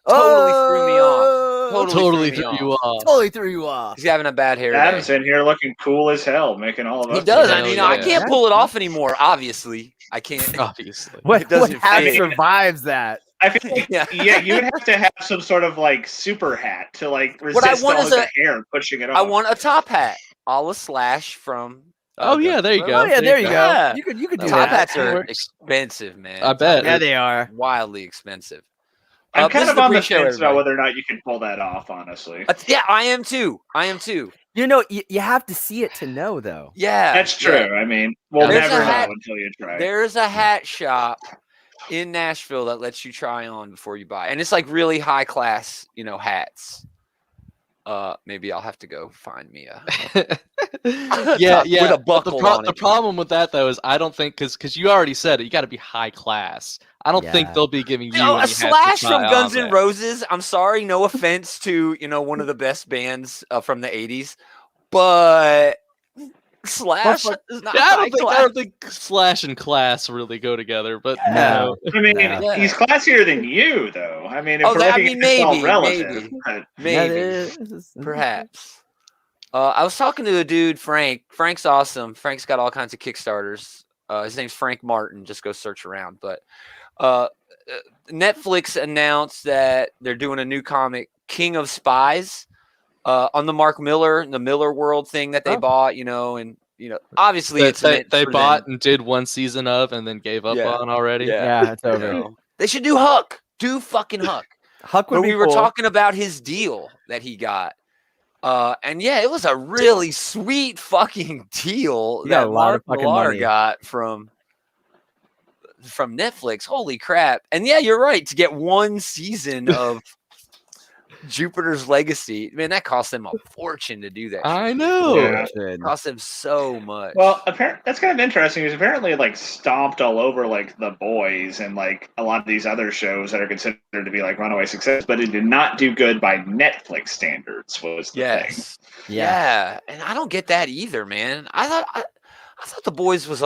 Totally threw me off. Totally threw you off. Totally threw you off. He's having a bad hair Adam's day. in here looking cool as hell, making all of us. He does. Hell I mean, yeah. I can't pull it off anymore. Obviously, I can't. Obviously. What doesn't hat fit. survives that? I feel like, Yeah. yeah, you would have to have some sort of like super hat to like What I resist want all is of the hair pushing it off. I want a top hat, a la Slash from. Oh yeah, there you go. Oh yeah, there you go. Yeah. You could do Top that. hats That are works. expensive, man. I bet. Yeah, they are. Wildly expensive. I'm This kind is of the on the pre-show, fence about everybody. whether or not you can pull that off, honestly. Yeah, I am too. You know, you have to see it to know, though. Yeah, That's true. yeah. I mean, we'll There's never a know hat- until you try. There's a hat shop in Nashville that lets you try on before you buy, and it's like really high class, hats. Maybe I'll have to go find me a yeah. with a But buckle on the it. problem with that though is I don't think because you already said it, you got to be high class. I don't think Yeah. they'll be giving you A any hats to Slash try from Guns on N' there. Roses. I'm sorry, no offense to one of the best bands from the '80s, but Slash is not Yeah, I high don't class. think Slash and class really go together. But No. I mean, No. he's classier than you, though. I mean, if Oh, we're I looking mean, at it's all maybe, relative. maybe. But Maybe, perhaps. I was talking to a dude, Frank. Frank's awesome. Frank's got all kinds of Kickstarters. His name's Frank Martin. Just go search around. But Netflix announced that they're doing a new comic, King of Spies, on the Mark Miller, the Miller World thing that they bought. And obviously it's they meant for bought them. and did one season of and then gave up Yeah. on already. Yeah, it's over. They should do Huck. Do fucking Huck. Huck would But be we were cool. talking about his deal that he got. And yeah, it was a really sweet fucking deal He got that a lot of Mark fucking Millar money. got from Netflix. Holy crap. And yeah, you're right. To get one season of Jupiter's Legacy, man, that cost them a fortune to do that. I shit. know. Yeah. It cost them so much. well, that's kind of interesting. He's apparently like stomped all over like The Boys and like a lot of these other shows that are considered to be like runaway success, but it did not do good by Netflix standards. Was the thing. yes. Yeah. And I don't get that either, man. I thought The Boys was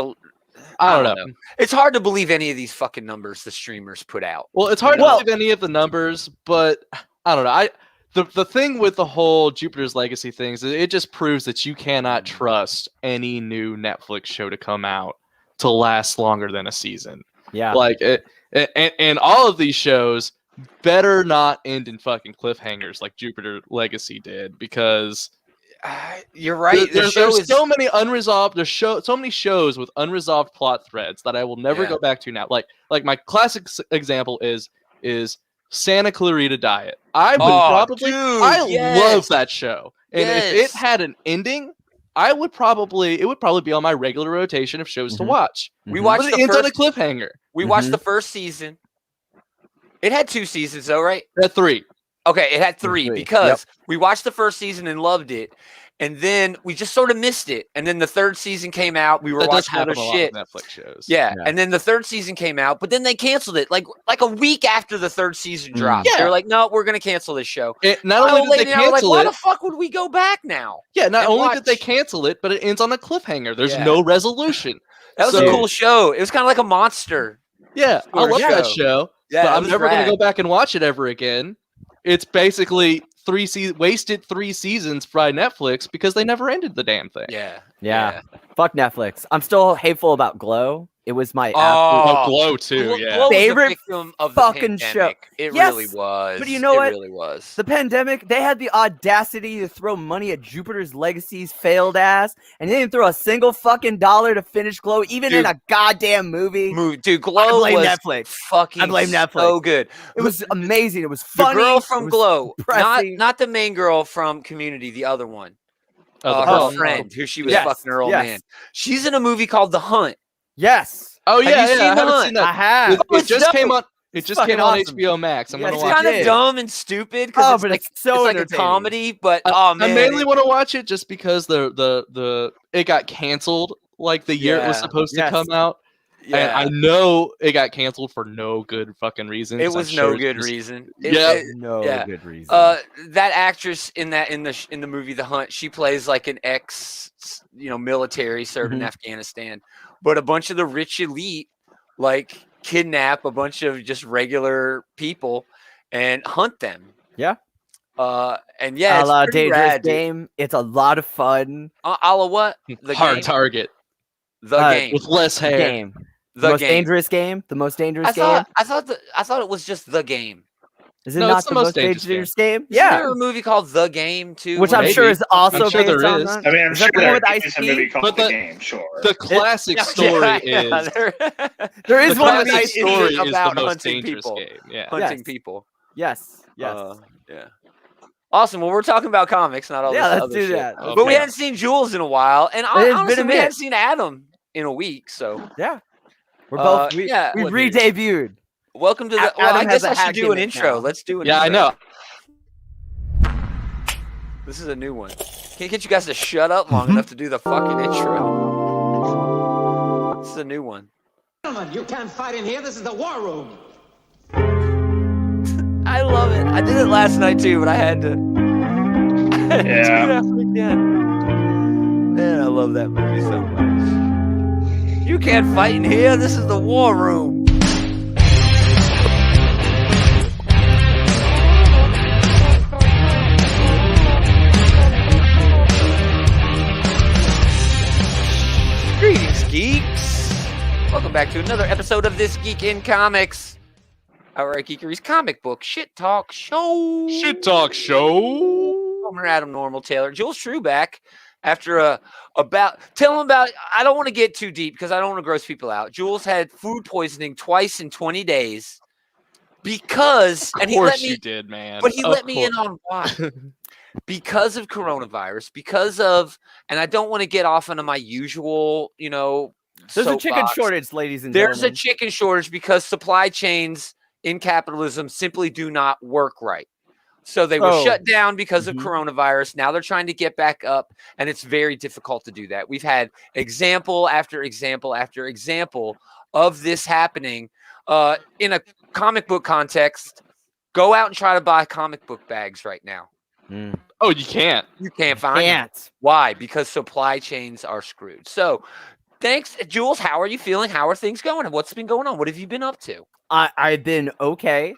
I don't know. It's hard to believe any of these fucking numbers the streamers put out. Well, it's hard Well- to believe any of the numbers, but I don't know. The thing with the whole Jupiter's Legacy things, it just proves that you cannot trust any new Netflix show to come out to last longer than a season. Yeah. Like and all of these shows better not end in fucking cliffhangers like Jupiter Legacy did, because You're right. there's so many unresolved. So many shows with unresolved plot threads that I will never Yeah. go back to now. Like my classic example is Santa Clarita Diet. I would love that show, and if it had an ending, it would probably be on my regular rotation of shows to watch. We Mhm. watched But it the ends on a first. cliffhanger. We watched the first season. It had 2 seasons, though, right? At 3. Okay, it had 3 3, because we watched the first season and loved it, and then we just sort of missed it. And then the third season came out. We were That does watching other happen a lot shit. with Netflix shows. Yeah. Yeah. And then the third season came out, but then they canceled it like a week after the third season dropped. Yeah. They were like, "No, we're gonna cancel this show." Not only did they cancel why it, the fuck would we go back now? yeah, not and only did they watch? cancel it, but it ends on a cliffhanger. There's Yeah. no resolution. That was So- a cool show. It was kind of like a monster. Yeah, I Sort of love that show. show. Yeah, but it I'm was never going rad. to go back and watch it ever again. It's basically wasted 3 seasons by Netflix because they never ended the damn thing. Yeah. Fuck Netflix. I'm still hateful about Glow. It was my Oh, Oh, Glow too, Glow yeah. was the Favorite victim of the fucking show. pandemic. It Yes, really was. but you know it what? really was. The pandemic, they had the audacity to throw money at Jupiter's Legacy's failed ass, and they didn't throw a single fucking dollar to finish Glow, even in Dude. a goddamn movie. Dude, Glow I blame was Netflix. fucking I blame Netflix. so good. It was amazing. It was The funny. girl it from was Glow, depressing. not the main girl from Community, the other one. Oh, the Her Hunt. friend, who she was Yes, fucking her old yes. man. She's in a movie called The Hunt. Yes, Oh Have yeah, you seen I The haven't Hunt? seen that. I have. It, Oh, it it's just came dope. on. It It's just came fucking on awesome. HBO Max. I'm Yeah, gonna It's I watch kind it. of did. dumb and stupid Oh, because but it's it's so like a entertaining. comedy. But I man, mainly want to watch it just because the it got canceled like the year it was Yeah. supposed to Yes. come out. And I yeah, know it got canceled for no good fucking reason. it 'cause I'm was sure no it's good just- reason. Yeah. no yeah. good reason. That actress in the movie The Hunt, she plays like an ex, military served in Mhm. Afghanistan, but a bunch of the rich elite like kidnap a bunch of just regular people and hunt them. Yeah. And yeah, it's pretty dangerous rad, dude. game. It's a lot of fun. A la what? The Hard game? target The game. with less hair. Game. The most game. dangerous game. The most dangerous I game. thought it was just the game. Is it No, not it's the most dangerous game? Isn't Yeah. there a movie called The Game too? Which where I'm they- sure is also I'm sure based there on is. that. I mean, I'm Is sure that the one there with Ice is a movie T? called But The the- Game. Sure. The classic story is There is the one with classic Ice T. story is the about most hunting dangerous people. game. Yeah. hunting Yes. people. Yes. Yeah. Awesome. Well, we're talking about comics, not all Yeah, this let's other do shit. that. But we Okay. hadn't seen Jules in a while, and It has been honestly, a we hadn't minute. seen Adam in a week. So Yeah. We're both. We what re-debuted. welcome to the. Adam Well, I has guess a I should hat do an gimmick intro. now. Let's do an Yeah, I intro. know. This is a new one. Can't get you guys to shut up long enough to do the fucking intro. This is a new one. Gentlemen, you can't fight in here. This is the war room. I love it. I did it last night too, but I had to. Yeah. do that again. Man, I love that movie so much. You can't fight in here. This is the war room. Greetings, geeks. Welcome back to another episode of This Geek in Comics, our Geekery's comic book shit talk show. Shit talk show. Homer Adam Normal Taylor, Jules True back after tell him about. I don't want to get too deep because I don't want to gross people out. Jules had food poisoning twice in 20 days because, Of and he let course me, you did, man. but he Of let me in course. on why. Because of coronavirus, because of, and I don't want to get off into my usual, There's a chicken soapbox. shortage, ladies and There's a gentlemen. chicken shortage because supply chains in capitalism simply do not work right. So they were Oh. shut down because of Mhm. coronavirus. Now they're trying to get back up, and it's very difficult to do that. We've had example after example after example of this happening. In a comic book context, go out and try to buy comic book bags right now. Mm. Oh, you can't. You can't find them. Can't. Why? Because supply chains are screwed. So, thanks, Jules. How are you feeling? How are things going? What's been going on? What have you been up to? I've been okay.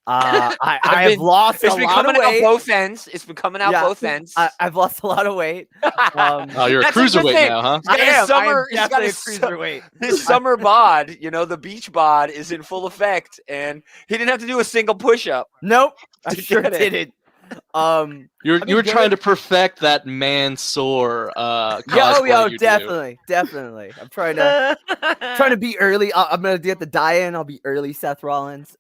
I I've have been- lost It's a been lot of coming out weight. both ends. It's been coming out Yeah. both ends. I've lost a lot of weight. Oh, you're a That's a good cruiserweight thing. now, huh? He's got I his am summer. He's got definitely a his, cruiserweight. his summer bod. The beach bod is in full effect, and he didn't have to do a single push-up. Nope, I To sure get it. didn't. You I've been were trying to good. perfect that man sore Yo, you do. definitely. I'm trying to be early. I'm gonna get the die-in. I'll be early, Seth Rollins.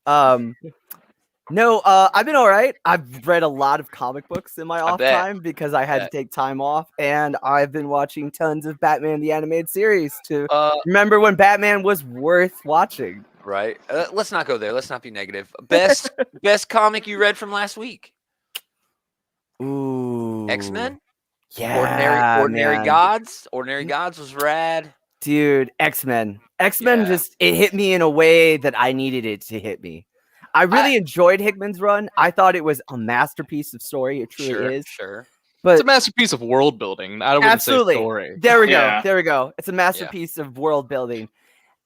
No, I've been all right. I've read a lot of comic books in my off bet. time because I had to Bet. take time off, and I've been watching tons of Batman the Animated Series to Uh, remember when Batman was worth watching. right. Let's not go there. Let's not be negative. Best comic you read from last week? Ooh, X-Men. Yeah, Ordinary man. Gods. Ordinary Gods was rad. Dude, X-Men. X-Men Yeah. just it hit me in a way that I needed it to hit me. I really enjoyed Hickman's run. I thought it was a masterpiece of story. It truly is. Sure. But It's a masterpiece of world building. I wouldn't Absolutely. say story. there we go. Yeah. There we go. It's a masterpiece of world building.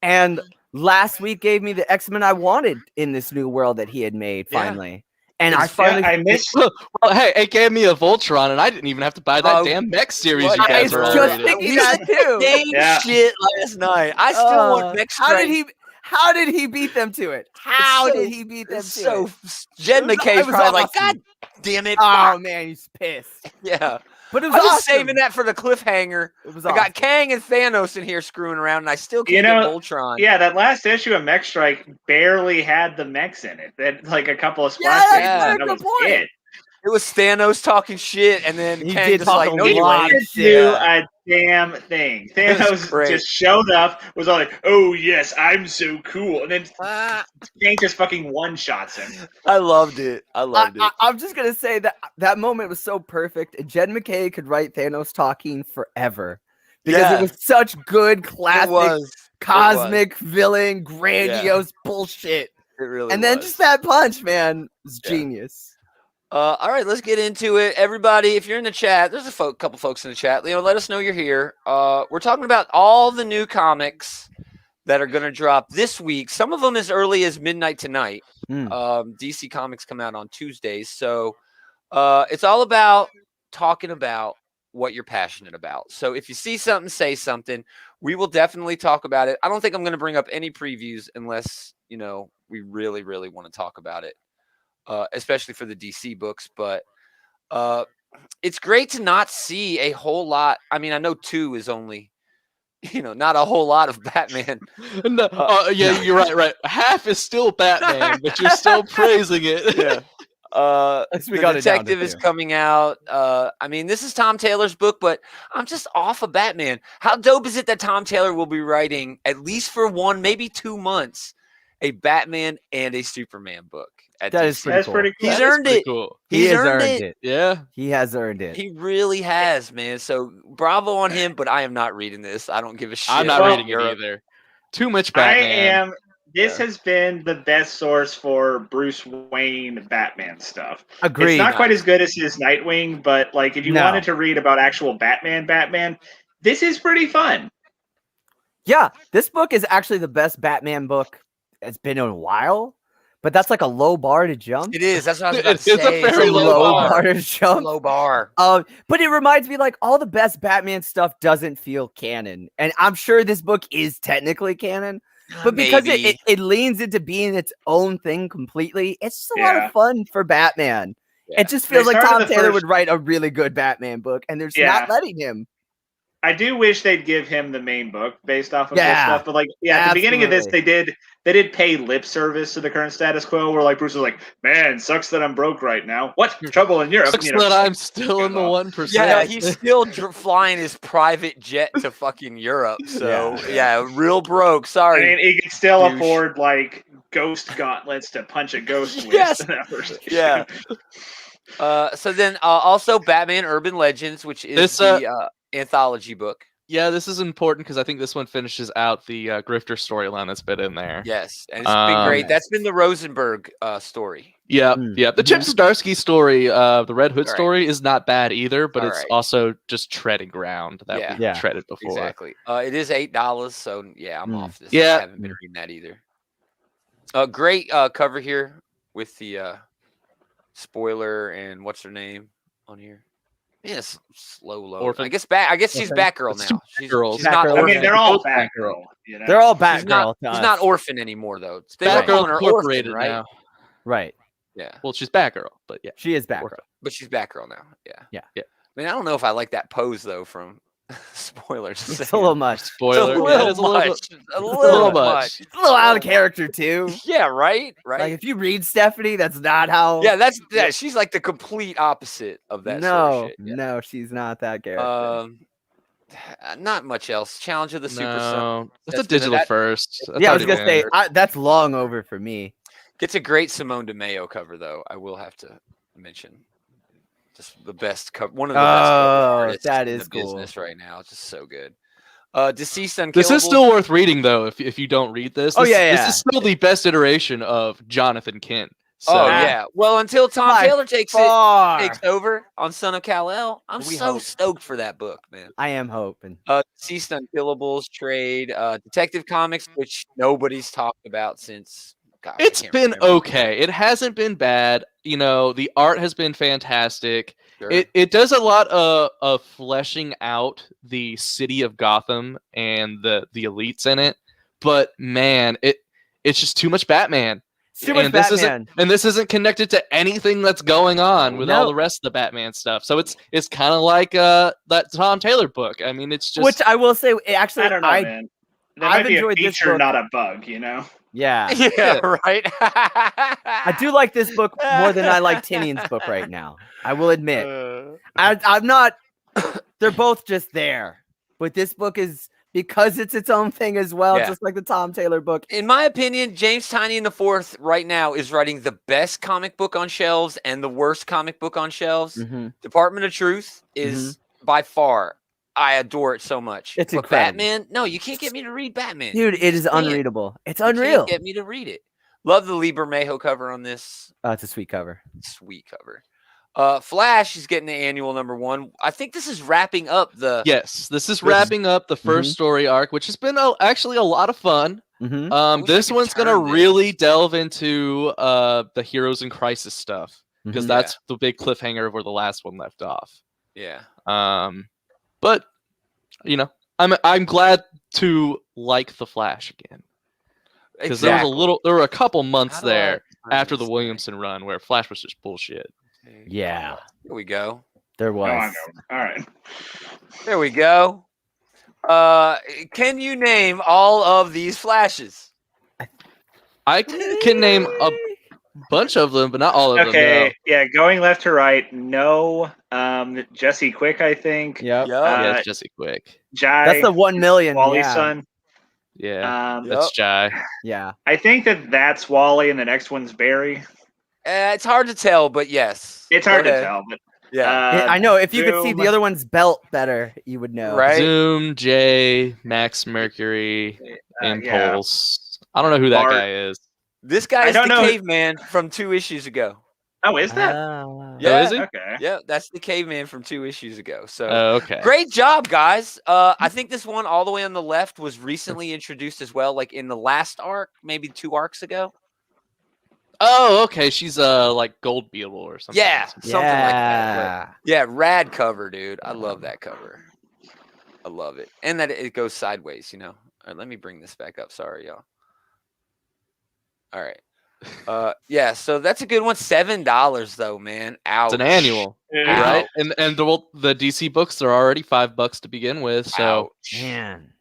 And last week gave me the X-Men I wanted in this new world that he had made Yeah. finally. And I finally I missed. Well, hey, it gave me a Voltron, and I didn't even have to buy that Oh, damn mech series what? you I guys was are all just reading. thinking We that said too. Same Yeah. shit last night. I still want next How did he beat them to it? How so- did he beat them to So it? Jen It McKay's was probably like, awesome. God damn it. Oh fuck." man, he's pissed. Yeah. But it was I was awesome. saving that for the cliffhanger. It was I awesome. got Kang and Thanos in here screwing around, and I still can't You get know, Voltron. Yeah, that last issue of Mech Strike barely had the mechs in it. That like a couple of splash Yeah, pages, that's and a that good was point. it. It was Thanos talking shit, and then He Kang did just talk like, a no, you lot ain't. of Didn't shit. do a damn thing. Thanos great. just showed up, was all like, "Oh yes, I'm so cool," and then Ah, Kang just fucking one shots him. I loved it. I loved it. I'm just gonna say that moment was so perfect. And Jen McKay could write Thanos talking forever because Yeah. it was such good, It classic, was. cosmic villain, grandiose bullshit. It really And then was. just that punch, man, was Yeah. genius. All right, let's get into it. Everybody, if you're in the chat, there's a couple folks in the chat. Let us know you're here. We're talking about all the new comics that are going to drop this week. Some of them as early as midnight tonight. Mm. DC Comics come out on Tuesdays. So it's all about talking about what you're passionate about. So if you see something, say something. We will definitely talk about it. I don't think I'm going to bring up any previews unless, we really, really want to talk about it, especially for the DC books. But it's great to not see a whole lot. I mean, I know 2 is only, not a whole lot of Batman. No, you're right. Half is still Batman, but you're still praising it. Yeah. The Detective is coming out. I mean, this is Tom Taylor's book, but I'm just off of Batman. How dope is it that Tom Taylor will be writing, at least for 1, maybe 2 months, a Batman and a Superman book? That is pretty cool. He's earned it. Cool. He has earned it. Yeah. He has earned it. He really has, man. So bravo on him, but I am not reading this. I don't give a shit. I'm not reading it either. Too much Batman. This has been the best source for Bruce Wayne Batman stuff. Agreed. It's not quite as good as his Nightwing, but like if you wanted to read about actual Batman, this is pretty fun. Yeah, this book is actually the best Batman book it's been in a while, but that's like a low bar to jump. It is. That's what I was about to say. It's a very low bar to jump. Low bar. But it reminds me, like, all the best Batman stuff doesn't feel canon, and I'm sure this book is technically canon. But because it leans into being its own thing completely, it's just a lot of fun for Batman. Yeah. It just feels like Tom Taylor would write a really good Batman book, and they're just not letting him. I do wish they'd give him the main book based off of this stuff, but like, at the beginning of this, they did pay lip service to the current status quo, where like Bruce was like, "Man, sucks that I'm broke right now. What trouble in Europe? Sucks that I'm still in the 1%." Yeah, he's still flying his private jet to fucking Europe. So yeah, real broke. Sorry, I mean, he can still afford like ghost gauntlets to punch a ghost with. Yes. Yeah. So then also Batman Urban Legends, which is the anthology book. Yeah, this is important because I think this one finishes out the Grifter storyline that's been in there. Yes, and it's been great. That's been the Rosenberg story. Yeah, yeah. The Chip Zdarsky story, the Red Hood story, is not bad either, but it's also just treading ground that we treaded before. Exactly. It is $8, so yeah, I'm off this. I haven't been reading that either. Great cover here with the spoiler and what's her name on here. Yes, slow load. Orphan. I guess she's Batgirl now. She's not. I mean, they're all Batgirl. You know? They're all Batgirl. She's not Orphan anymore, though. Batgirl Incorporated right? now. Right. Yeah. Well, she's Batgirl, but yeah, she is Batgirl. But she's Batgirl now. Yeah. I mean, I don't know if I like that pose though. From spoilers, it's a little much. Spoiler. It's a little much. It's a little out of character too. Yeah, right. Like if you read Stephanie, that's not how. Yeah, she's like the complete opposite of that. No, sort of shit. No, she's not that character. Not much else. Challenge of the Super Son. That's a digital first. I was gonna say that's long over for me. Gets a great Simone DeMeo cover though. I will have to mention. Just the best cover, one of the best artists that in is the cool. business right now. It's just so good. Deceased Unkillable. This is still worth reading though. If you don't read this, this is still the best iteration of Jonathan Kent. So, yeah. Well, until Tom Taylor takes over on Son of Kal-El, I'm stoked for that book, man. I am hoping. Deceased Unkillables trade, Detective Comics, which nobody's talked about since. Gosh, it's been okay. It hasn't been bad. You know, the art has been fantastic. Sure. It does a lot of fleshing out the city of Gotham and the elites in it. But man, it's just too much Batman. Too much Batman. This isn't connected to anything that's going on with all the rest of the Batman stuff. So it's kind of like that Tom Taylor book. I mean, it's just, which I will say, actually, I don't know, man. That might be a feature, not a bug, you know? Yeah. Yeah, right. I do like this book more than I like Tinian's book right now. I will admit. I'm not. They're both just there, but this book is because it's its own thing as well, just like the Tom Taylor book. In my opinion, James Tynion IV right now is writing the best comic book on shelves and the worst comic book on shelves. Mm-hmm. Department of Truth is by far. I adore it so much. It's but incredible. Batman, no, you can't get me to read Batman. Dude, it is unreadable. It's unreal. You can't get me to read it. Love the Lee Bermejo cover on this. Oh, it's a sweet cover. Sweet cover. Flash is getting the annual #1. I think this is wrapping up the. Yes, this is wrapping up the first story arc, which has been actually a lot of fun. This one's gonna really delve into the Heroes in Crisis stuff because that's the big cliffhanger of where the last one left off. Yeah. But you know, I'm glad to like the Flash again because there were a couple months there after the Williamson run where Flash was just bullshit. Yeah. Here we go. There was. All right. There we go. Can you name all of these Flashes? I can name a bunch of them, but not all of them. Okay, no. yeah, going left to right. No, Jesse Quick, I think. Yep. Yeah, it's Jesse Quick. Jai. That's the 1 million. Wally's son. Yeah, that's Jai. Yeah. I think that's Wally, and the next one's Barry. It's hard to tell, but yes. It's hard to tell, but yeah. I know. If you could see Zoom. the other one's belt better, you would know. Right? Zoom, Jay, Max Mercury, Impulse. I don't know who that guy is. This guy is don't the know. caveman from 2 issues ago. Oh, is that? Yeah. Oh, is he? Okay. Yeah, that's the caveman from 2 issues ago. So Okay. great job, guys. I think this one all the way on the left was recently introduced as well, like in the last arc, maybe 2 arcs ago. Oh, okay. She's like Gold Beetle or something. Yeah, something like that. But yeah, rad cover, dude. I love that cover. I love it. And that it goes sideways, you know. All right, let me bring this back up. Sorry, y'all. All right. Yeah, so that's a good one. $7 though, man. Ouch. It's an annual, Yeah. right? And the DC books are already $5 to begin with, so Ouch. Man.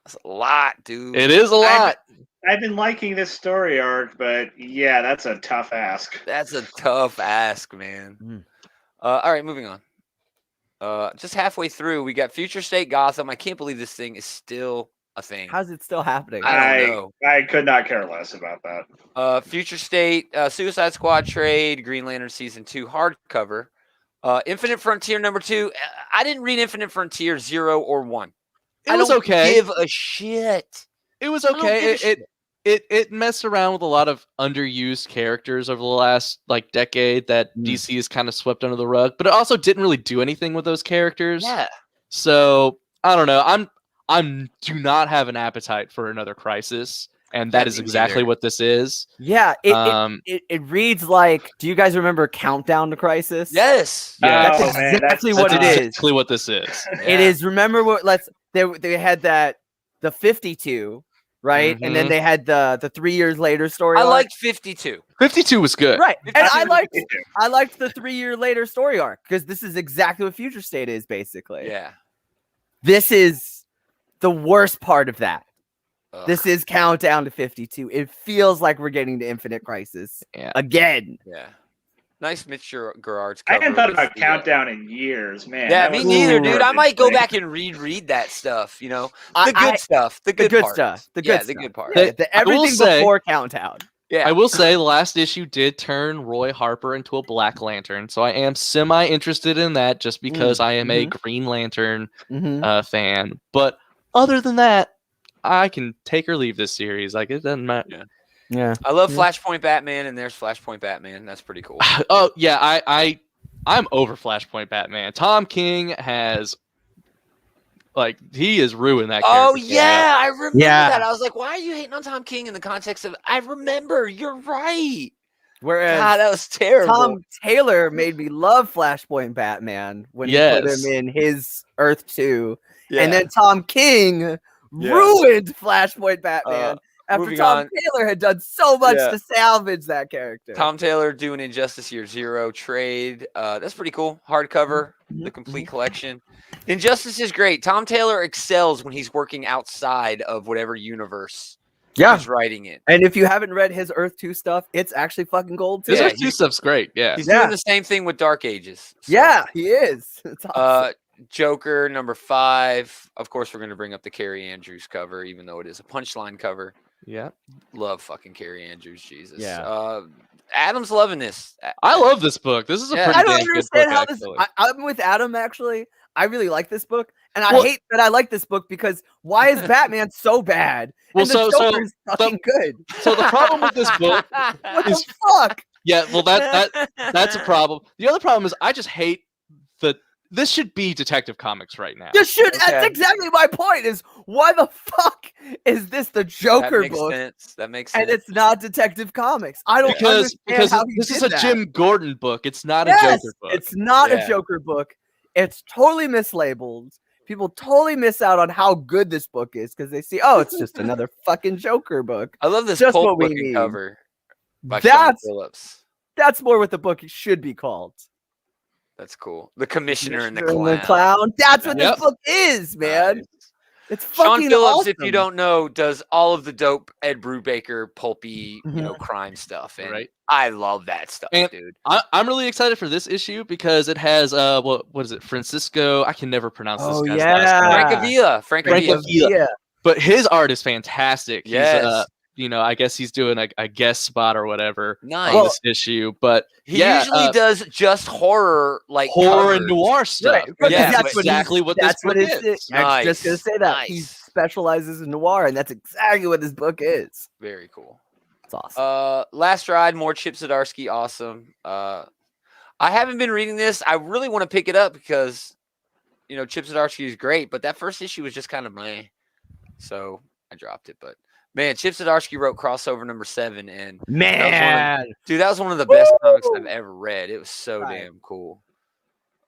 That's a lot, dude. it is a lot. I've been liking this story arc, but yeah, that's a tough ask. That's a tough ask, man. All right, moving on. Just halfway through, we got Future State Gotham. I can't believe this thing is still a thing. How's it still happening? I don't know. I could not care less about that. Future State, Suicide Squad trade, Green Lantern Season 2 hardcover. Infinite Frontier #2. I didn't read Infinite Frontier 0 or 1. It was okay. Give a shit. It was I don't give a okay. shit. It messed around with a lot of underused characters over the last decade that DC has kind of swept under the rug, but it also didn't really do anything with those characters. Yeah. So I don't know. I'm do not have an appetite for another Crisis, and that is exactly what this is. Yeah, it reads like. Do you guys remember Countdown to Crisis? Yes. Yeah, That's exactly what it is. Exactly what this is. It is. Remember what? They had the 52. Right, and then they had the 3 years later story. I arc. liked 52. 52 was good. Right, and I liked 52. the 3 year later story arc because this is exactly what Future State is basically. Yeah. This is the worst part of that. Ugh. This is Countdown to 52. It feels like we're getting to Infinite Crisis again. Yeah. Nice Mitch Gerard's I cover. hadn't thought about with the, Countdown in years, man. Yeah, That me was neither, super dude. I might go interesting. back and reread that stuff, you know. The good stuff. The good part. stuff. The good Yeah, stuff. the good part. Yeah, I will everything say- before Countdown. Yeah. I will say the last issue did turn Roy Harper into a Black Lantern, so I am semi-interested in that just because I am a Green Lantern fan. But other than that, I can take or leave this series. Like, it doesn't matter. Yeah. I love Flashpoint Batman, and there's Flashpoint Batman. That's pretty cool. Oh yeah, I'm over Flashpoint Batman. Tom King has he has ruined that character. Oh yeah, I remember Yeah. that. I was like, why are you hating on Tom King in the context of? I remember. You're right. Whereas God, that was terrible. Tom Taylor made me love Flashpoint Batman when he put him in his Earth 2. Yeah. And then Tom King ruined Flashpoint Batman after moving Tom on. Taylor had done so much to salvage that character. Tom Taylor doing Injustice Year Zero trade. That's pretty cool. Hardcover, the complete collection. Injustice is great. Tom Taylor excels when he's working outside of whatever universe he's writing in. And if you haven't read his Earth 2 stuff, it's actually fucking gold too. His Yeah, Earth 2 stuff's great. Yeah. He's doing the same thing with Dark Ages. So, Yeah, he is. It's awesome. Joker #5. Of course, we're going to bring up the Carrie Andrews cover, even though it is a Punchline cover. Yeah. Love fucking Carrie Andrews. Jesus. Yeah. Adam's loving this. I love this book. This is a Yeah. pretty I don't damn good understand book, how this. actually. I'm with Adam actually. I really like this book, and I hate that I like this book because why is Batman so bad? Well, and the Joker's fucking good. So the problem with this book What is the fuck? Yeah, well, that's a problem. The other problem is I just hate the. This should be Detective Comics right now. This should. That's exactly my point. Is why the fuck is this the Joker book? Sense. That makes sense. And it's not Detective Comics. I don't understand how this is a Jim Gordon book. It's not a Joker book. It's not a Joker book. It's totally mislabeled. People totally miss out on how good this book is because they see, oh, it's just another fucking Joker book. I love this just pulp looking cover by Sean That's Phillips. That's more what the book should be called. That's cool. The Commissioner and the Clown. That's what this book is, man. Nice. It's fucking Sean Phillips, awesome. if you don't know, does all of the dope Ed Brubaker pulpy, crime stuff. And I love that stuff, dude. I'm really excited for this issue because it has what is it? Francisco. I can never pronounce this guy's last name. Frank Avila. But his art is fantastic. Yes. He's, I guess he's doing a guest spot or whatever on this issue. But he usually does just horror, like horror and noir stuff. Right. Yeah, that's exactly what this book is. I was just gonna say that he specializes in noir, and that's exactly what this book is. Very cool. It's awesome. Last Ride, more Chip Zdarsky, awesome. I haven't been reading this. I really want to pick it up because Chip Zdarsky is great, but that first issue was just kind of meh, so I dropped it. But man, Chip Zdarsky wrote crossover number 7, and that was one of the best comics I've ever read. It was so damn cool.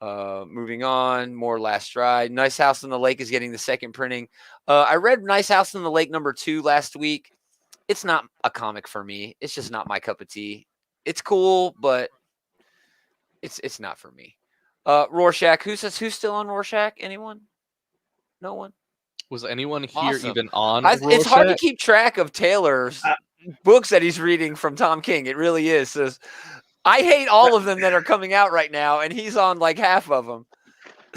Moving on, more Last Ride. Nice House on the Lake is getting the second printing. I read Nice House on the Lake number 2 last week. It's not a comic for me. It's just not my cup of tea. It's cool, but it's not for me. Rorschach. Who's still on Rorschach? Anyone? No one? Was anyone here even on? It's hard to keep track of Taylor's books that he's reading from Tom King. It really is. So, I hate all of them that are coming out right now, and he's on like half of them.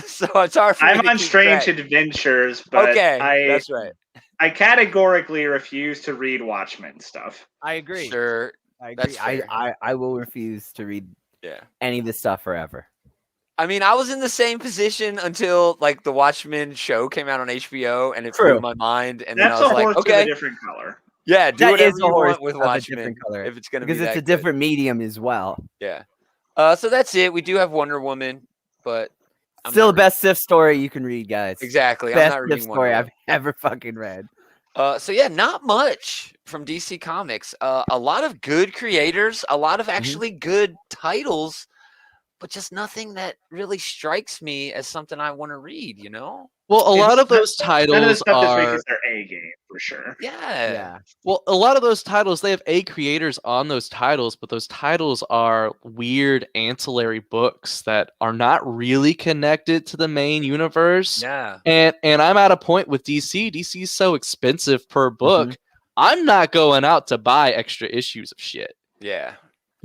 So it's hard for me to on keep Strange track. Adventures, but that's right. I categorically refuse to read Watchmen stuff. I agree. Sure. I agree. I will refuse to read any of this stuff forever. I mean, I was in the same position until like the Watchmen show came out on HBO, and it blew my mind. And then I was like, okay, a different color. Yeah, do whatever you want with Watchmen if it's going to be because it's a different medium as well. Yeah. So that's it. We do have Wonder Woman, but still the best Sif story you can read, guys. Exactly. Best I'm not reading Sif story Wonder I've ever fucking read. So yeah, not much from DC Comics. A lot of good creators, a lot of actually good titles, but just nothing that really strikes me as something I want to read, Well, a lot of those titles none of the stuff this week are is their A game for sure. Yeah. Well, a lot of those titles, they have A creators on those titles, but those titles are weird ancillary books that are not really connected to the main universe. Yeah. And I'm at a point with DC. DC is so expensive per book. I'm not going out to buy extra issues of shit. Yeah.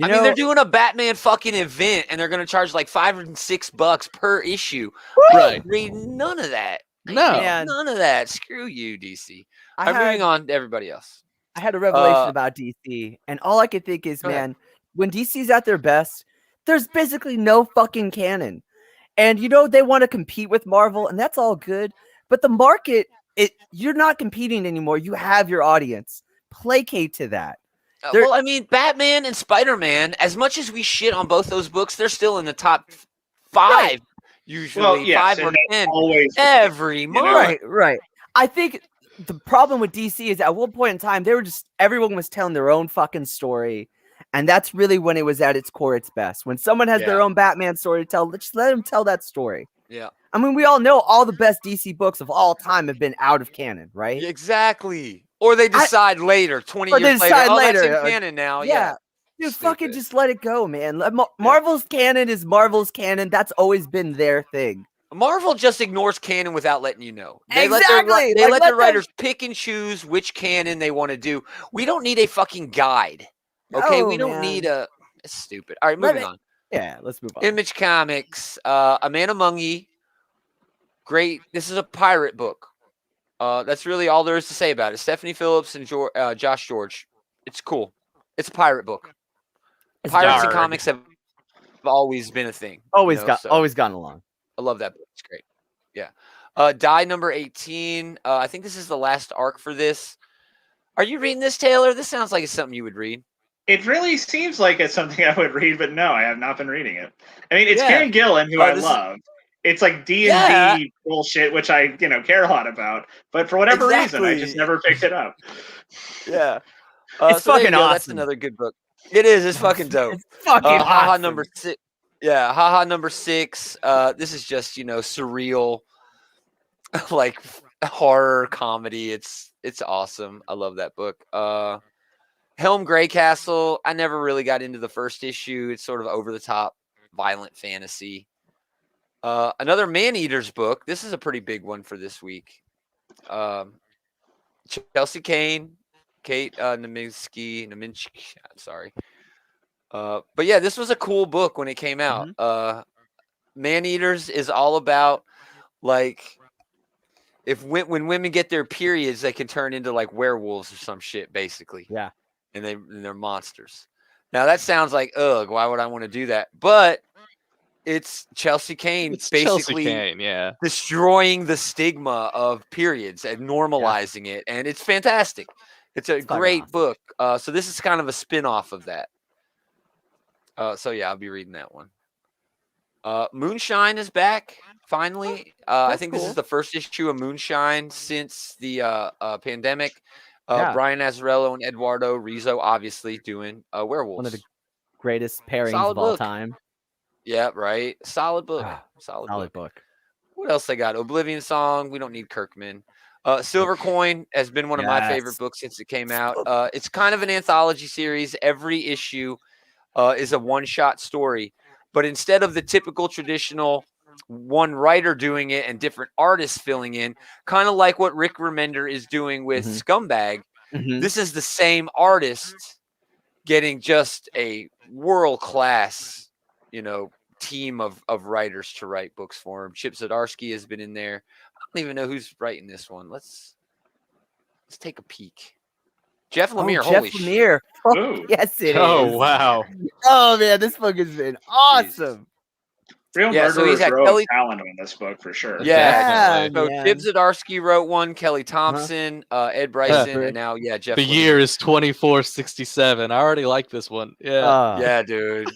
I mean, they're doing a Batman fucking event, and they're going to charge like $5 and $6 per issue. Right. Read none of that. No. None of that. Screw you, DC. I'm moving on to everybody else. I had a revelation about DC, and all I could think is, man, when DC's at their best, there's basically no fucking canon. And, they want to compete with Marvel, and that's all good. But the market, you're not competing anymore. You have your audience. Placate to that. Well, I mean, Batman and Spider-Man, as much as we shit on both those books, they're still in the top 5, usually 5 or 10 every month. Right. I think the problem with DC is at one point in time, everyone was telling their own fucking story. And that's really when it was at its core, its best. When someone has their own Batman story to tell, just let them tell that story. Yeah. I mean, we all know all the best DC books of all time have been out of canon, right? Exactly. Or they decide later, 20 years later, that's in canon now. Yeah. Dude, fucking just let it go, man. Marvel's canon is Marvel's canon. That's always been their thing. Marvel just ignores canon without letting you know. They Exactly. They let their writers pick and choose which canon they want to do. We don't need a fucking guide. Okay? We don't need a... It's stupid. All right, moving on. Yeah, let's move on. Image Comics. A Man Among Ye. Great. This is a pirate book. That's really all there is to say about it. Stephanie Phillips and Josh George. It's cool. It's a pirate book. Pirates and comics have always been a thing. Always gone along. I love that book. It's great. Yeah. Die number 18. I think this is the last arc for this. Are you reading this, Taylor? This sounds like it's something you would read. It really seems like it's something I would read, but no, I have not been reading it. I mean, it's Kieran Gillen, who I love. It's like D&D bullshit, which I care a lot about. But for whatever reason, I just never picked it up. Yeah. It's fucking awesome. That's another good book. It is. It's fucking dope. It's fucking awesome. Haha number 6. Yeah, Haha number 6. This is just surreal, like horror comedy. It's awesome. I love that book. Helm Greycastle. I never really got into the first issue. It's sort of over the top, violent fantasy. Another Man-Eaters book. This is a pretty big one for this week. Chelsea Kane, Kate Naminsky. I'm sorry. But yeah, this was a cool book when it came out. Man-Eaters is all about like when women get their periods, they can turn into like werewolves or some shit, basically. Yeah. And they're monsters. Now that sounds like, ugh, why would I want to do that? But it's Chelsea Kane basically destroying the stigma of periods and normalizing it. And it's fantastic. It's a great book. So this is kind of a spin-off of that. So yeah, I'll be reading that one. Moonshine is back finally. I think this is the first issue of Moonshine since the pandemic. Brian Azzarello and Eduardo Rizzo obviously doing werewolves. One of the greatest pairings of all time. Yeah, right. Solid book. Solid book. What else they got? Oblivion Song. We don't need Kirkman. Silver Coin has been one of my favorite books since it came out. It's kind of an anthology series. Every issue is a one-shot story. But instead of the typical traditional one writer doing it and different artists filling in, kind of like what Rick Remender is doing with Scumbag, this is the same artist getting just a world-class, team of writers to write books for him. Chip Zdarsky has been in there. I don't even know who's writing this one. Let's take a peek. Jeff Lemire. Holy Lemire. Oh, yes, it is. Oh, wow. Oh, man, this book has been awesome. Real murderers wrote talent on this book for sure. Yeah. So Chip Zdarsky wrote one, Kelly Thompson, Ed Bryson, and now, Jeff The Lemire. year is 2467. I already like this one. Yeah. Yeah, dude.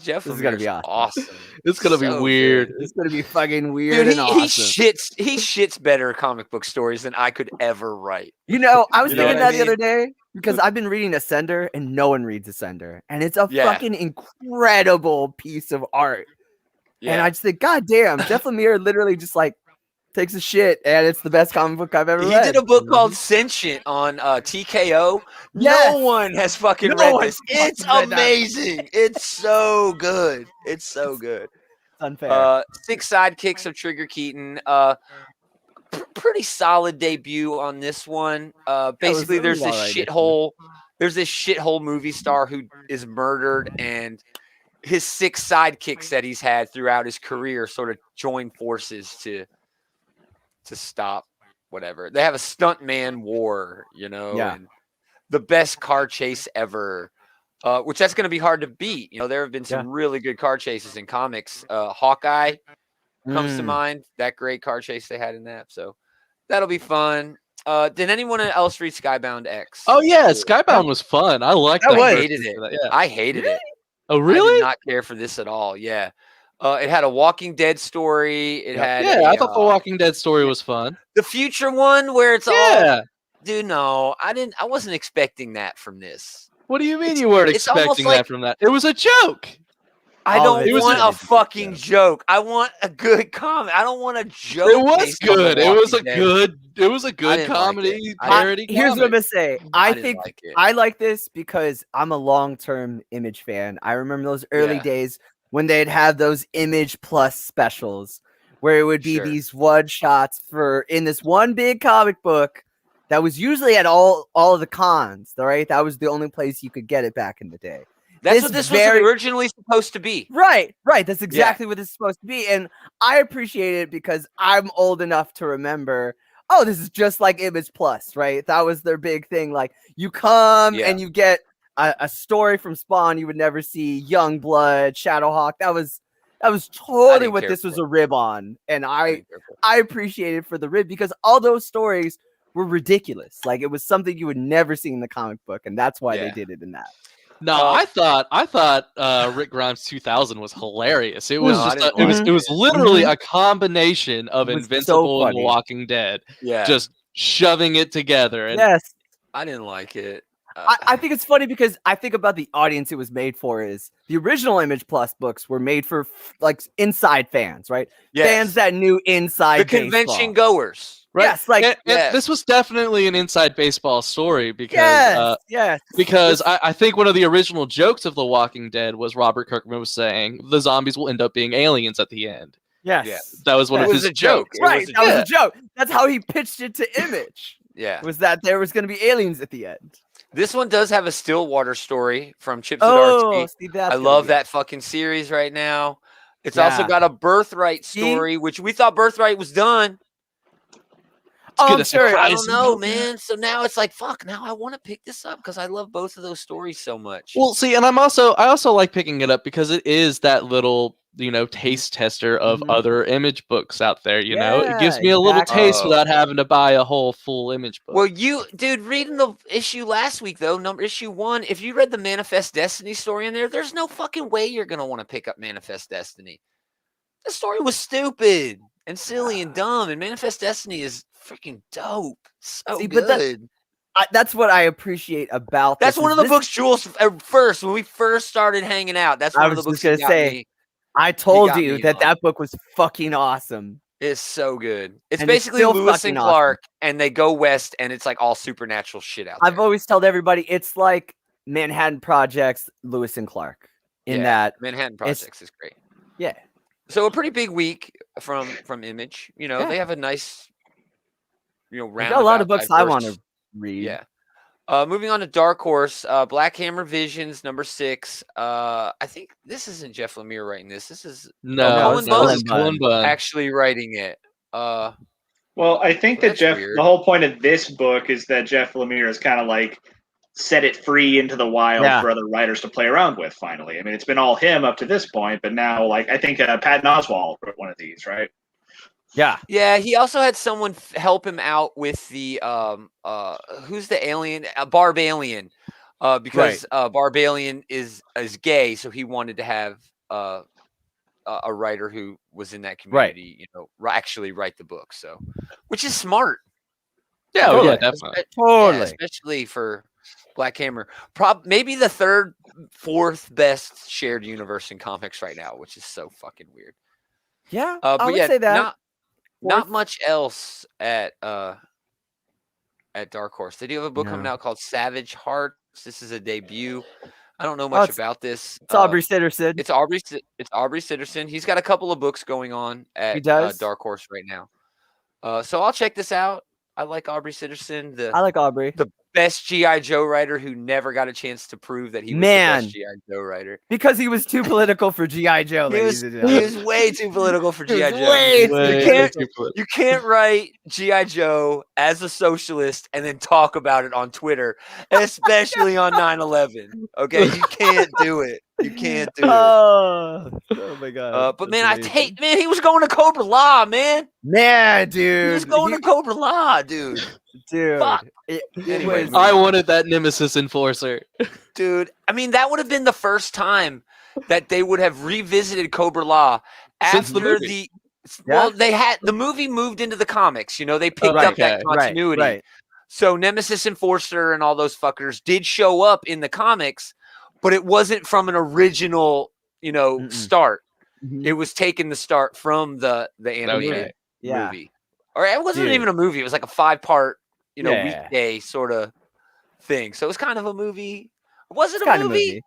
Jeff is gonna be awesome. It's gonna be weird. It's gonna be fucking weird. Dude, and awesome. He shits better comic book stories than I could ever write. I was thinking that the other day because I've been reading Ascender and no one reads Ascender, and it's a fucking incredible piece of art. And I just think, God damn, Jeff Lemire literally just like takes a shit, and it's the best comic book I've ever read. He did a book called Sentient on TKO. No one has fucking read this. It's amazing. It's so good. It's so good. Unfair. 6 sidekicks of Trigger Keaton. Pretty solid debut on this one. Basically, there's this shithole. There's this shithole movie star who is murdered, and his 6 sidekicks that he's had throughout his career sort of join forces to stop whatever. They have a stuntman war, and the best car chase ever, which that's going to be hard to beat. There have been some really good car chases in comics. Hawkeye comes to mind, that great car chase they had in that. So that'll be fun. Did anyone else read Skybound X? Oh yeah, Skybound was fun. I liked that. I hated it. Yeah. I hated it. Oh really? I did not care for this at all. Yeah. It had a Walking Dead story. It had I thought the Walking Dead story was fun. The future one where it's all dude, no, I wasn't expecting that from this. What do you mean you weren't expecting that from that? It was a joke. I don't want a fucking joke. I want a good comic. I don't want a joke. It was good. It was a good comedy parody. Here's what I'm gonna say. I think I like this because I'm a long-term Image fan. I remember those early days when they'd have those Image Plus specials where it would be these one shots in this one big comic book that was usually at all of the cons, right? That was the only place you could get it back in the day. That's what this was originally supposed to be. Right. That's exactly what this is supposed to be. And I appreciate it because I'm old enough to remember, this is just like Image Plus, right? That was their big thing. Like, you come and you get a story from Spawn you would never see, Youngblood, Shadowhawk. That was totally what this was a rib on. And I appreciate it for the rib because all those stories were ridiculous. Like, it was something you would never see in the comic book, and that's why they did it in that. No, I thought Rick Grimes 2000 was hilarious. It was No, it was literally a combination of It was Invincible so and The funny. Walking Dead, Yeah, just shoving it together. And Yes. I didn't like it. I think it's funny because I think about the audience it was made for is the original Image Plus books were made for like inside fans, right? Yes. Fans that knew inside the convention baseball. goers. right, Yes, like and yes. this was definitely an inside baseball story because yes. because I think one of the original jokes of The Walking Dead was Robert Kirkman was saying the zombies will end up being aliens at the end. Yes. Yeah. That was one It of was his a joke. jokes. Right. That was a joke. That's how he pitched it to Image. Yeah. Was that there was going to be aliens at the end. This one does have a Stillwater story from Chip Oh, Zdarsky. see, that's I gonna love be- that fucking series right now. It's also Yeah. got a Birthright See? story, which we thought Birthright was done. Oh, Get I'm a sure. surprise. I don't know, man. So now it's like, fuck. Now I want to pick this up because I love both of those stories so much. Well, see, and I also like picking it up because it is that little, taste tester of Mhm. other Image books out there. It gives Yeah, me a little exactly. taste without having to buy a whole full Image book. Well, dude, reading the issue last week though, issue 1. If you read the Manifest Destiny story in there, there's no fucking way you're gonna want to pick up Manifest Destiny. The story was stupid and silly and dumb, and Manifest Destiny is freaking dope. So See, but good. That's what I appreciate about That's this, one is of the this- books, Jules. First, when we first started hanging out, that's one I of the was books just that gonna got say, me. I told got you me that on. that book was fucking awesome. It's so good. It's And it's basically still Lewis fucking and awesome. Clark, and they go west, and it's like all supernatural shit out there. I've always told everybody it's like Manhattan Project's Lewis and Clark. In that, Manhattan Projects is great. yeah. So a pretty big week from Image. Yeah. They have a nice, I've round. got a lot of books I want to read. Yeah. Moving on to Dark Horse, Black Hammer Visions #6. I think this isn't Jeff Lemire writing this. This is no, Cullen this is Bunn. Cullen Bunn. actually writing it. Well, I think Well, that that's Jeff. weird. The whole point of this book is that Jeff Lemire is kind of like set it free into the wild Yeah. for other writers to play around with. Finally, I mean, it's been all him up to this point, but now, like, I think Patton Oswalt wrote one of these, right? Yeah. Yeah, he also had someone help him out with the who's the alien? Barb Alien, because Barb Alien is gay, so he wanted to have a writer who was in that community, actually write the book. So, which is smart. Yeah, Totally. yeah, definitely. Totally. Especially for Black Hammer. Maybe the third, fourth best shared universe in comics right now, which is so fucking weird. Yeah. But I would yeah, say that. not much else at Dark Horse. They do have a book coming out called Savage Hearts. This is a debut. I don't know much about this. It's Aubrey Sitterson. It's Aubrey Sitterson. He's got a couple of books going on at Dark Horse right now. So I'll check this out. I like Aubrey Sitterson. I like Aubrey. The best G.I. Joe writer who never got a chance to prove that he was the best G.I. Joe writer. Because he was too political for G.I. Joe. He was way too political for G.I. Joe. Way You can't write G.I. Joe as a socialist and then talk about it on Twitter, especially on 9/11. Okay, you can't do it. You can't do it. Oh my god. But man, he was going to Cobra La, man. Man, dude. He was going to Cobra La, dude. Dude. Fuck. Anyway, I wanted that Nemesis Enforcer. Dude, I mean, that would have been the first time that they would have revisited Cobra La Since the after movie. Well, the movie moved into the comics. They picked up that continuity. Right. So Nemesis Enforcer and all those fuckers did show up in the comics, but it wasn't from an original, start. Mhm. It was taking the start from the animated movie. Or it wasn't even a movie. It was like a 5-part, weekday sort of thing. So it was kind of a movie. Was it a movie?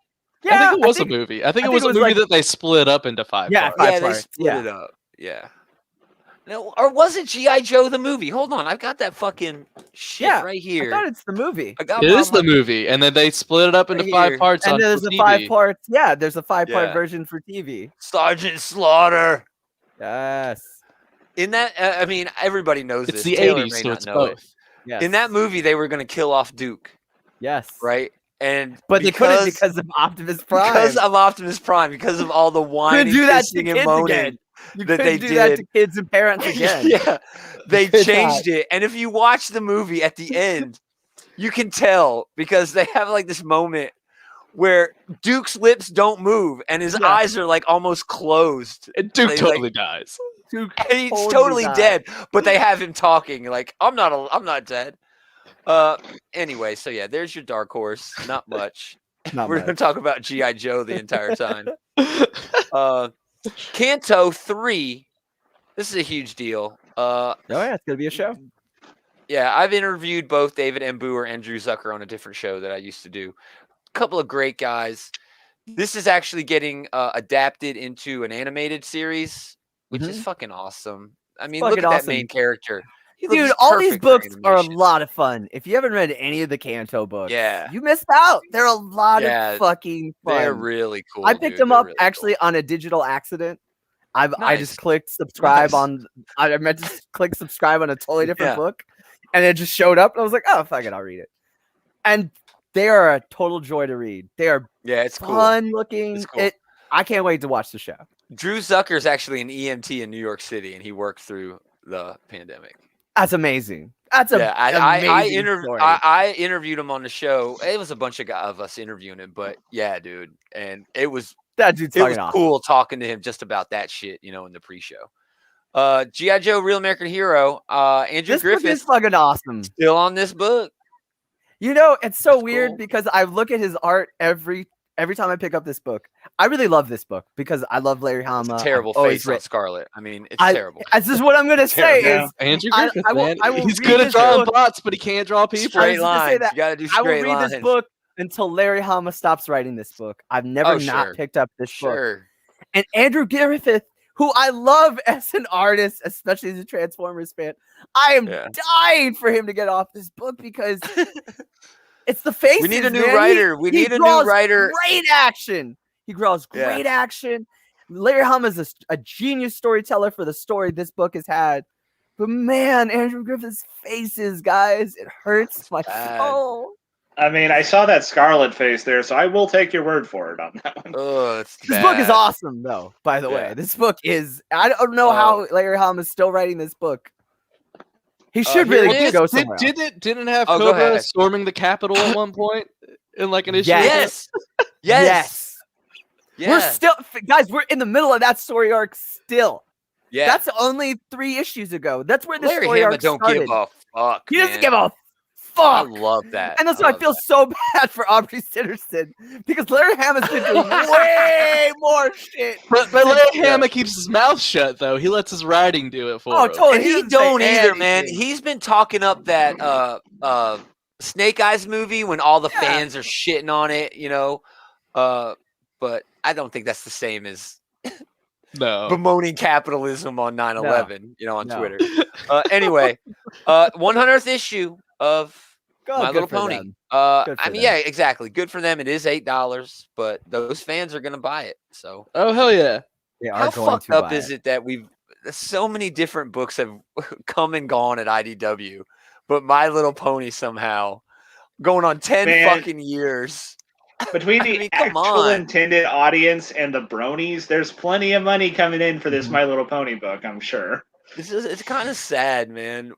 Yeah, I think it was a movie. I think it was a movie that they split up into 5 parts. They split it up. Yeah. No, or was it G.I. Joe the movie? Hold on, I've got that fucking shit right here. I thought it's the movie. It is the movie, and then they split it up into 5 parts. And there's a 5 parts. Yeah, there's a 5-part Yeah. version for TV. Sergeant Slaughter. Yes. In that, I mean, everybody knows It's this. the Taylor 80s, may so not it's know both. it. Yes. In that movie, they were going to kill off Duke, Yes. right? And But they couldn't because of Optimus Prime. Because of Optimus Prime, because of all the whining, do that to kissing, and kids moaning again. You that couldn't they do did. that to kids and parents again. Yeah, they Good changed God. it. And if you watch the movie at the end, you can tell because they have like this moment where Duke's lips don't move and his eyes are like almost closed. And Duke They, totally dies. Duke And he's totally dead, but they have him talking like, I'm not dead. Anyway, so yeah, there's your dark horse. Not much. We're gonna talk about G.I. Joe the entire time. Canto 3. This is a huge deal. Oh yeah, it's gonna be a show. Yeah, I've interviewed both David M. Booher and Drew Zucker on a different show that I used to do. A couple of great guys. This is actually getting adapted into an animated series, which is fucking awesome. I mean, look at that main character. Dude, all these books are a lot of fun. If you haven't read any of the Canto books, you missed out. They're a lot of fucking fun. They're really cool. I picked them up actually on a digital accident. I just clicked subscribe on. I meant to click subscribe on a totally different book, and it just showed up. And I was like, oh fuck it, I'll read it. And they are a total joy to read. They are it's fun looking. It's cool. I can't wait to watch the show. Drew Zucker is actually an EMT in New York City, and he worked through the pandemic. That's amazing. That's amazing. I interviewed him on the show. It was a bunch of us interviewing him, but yeah, dude, and it was cool talking to him just about that shit, in the pre-show. G.I. Joe, Real American Hero. Andrew Griffith is fucking awesome. Still on this book. It's so weird because I look at his art every time I pick up this book. I really love this book because I love Larry Hama. It's a terrible face on Scarlet. I mean, it's terrible. This is what I'm gonna say. Is Andrew Griffith, he's good at drawing plots, but he can't draw people. Straight lines. You gotta do straight lines. I will read this book until Larry Hama stops writing this book. I've never not picked up this book. And Andrew Griffith, who I love as an artist, especially as a Transformers fan, I am dying for him to get off this book because it's the faces. We need a new writer. We need a new writer. Great action. He draws great action. Larry Hama is a genius storyteller for the story this book has had. But man, Andrew Griffith's faces, guys, it hurts my soul. I mean, I saw that Scarlet face there, so I will take your word for it on that one. This book is awesome, though, by the way. This book is... I don't know how Larry Hama is still writing this book. He should really go somewhere. Didn't have Cobra storming the Capitol at one point in like an issue? Yes. We're still... Guys, we're in the middle of that story arc still. Yeah. That's only 3 issues ago. That's where the Larry story Hama arc don't started. give a fuck, He doesn't give a fuck. I love that. And that's why I feel so bad for Aubrey Sitterson because Larry Hama's been doing way more shit. But Larry Hama keeps his mouth shut, though. He lets his writing do it for him. Totally. And he don't either, man. He's been talking up that Snake Eyes movie when all the fans are shitting on it, but I don't think that's the same as bemoaning capitalism on 9/11, on Twitter. Anyway, 100th issue of My Little Pony. I mean, exactly. Good for them. It is $8, but those fans are gonna buy it. So, oh hell yeah! How fucked up is it that so many different books have come and gone at IDW, but My Little Pony somehow going on 10 fucking years. Between the actual intended audience and the bronies, there's plenty of money coming in for this My Little Pony book, I'm sure. It's kind of sad, man.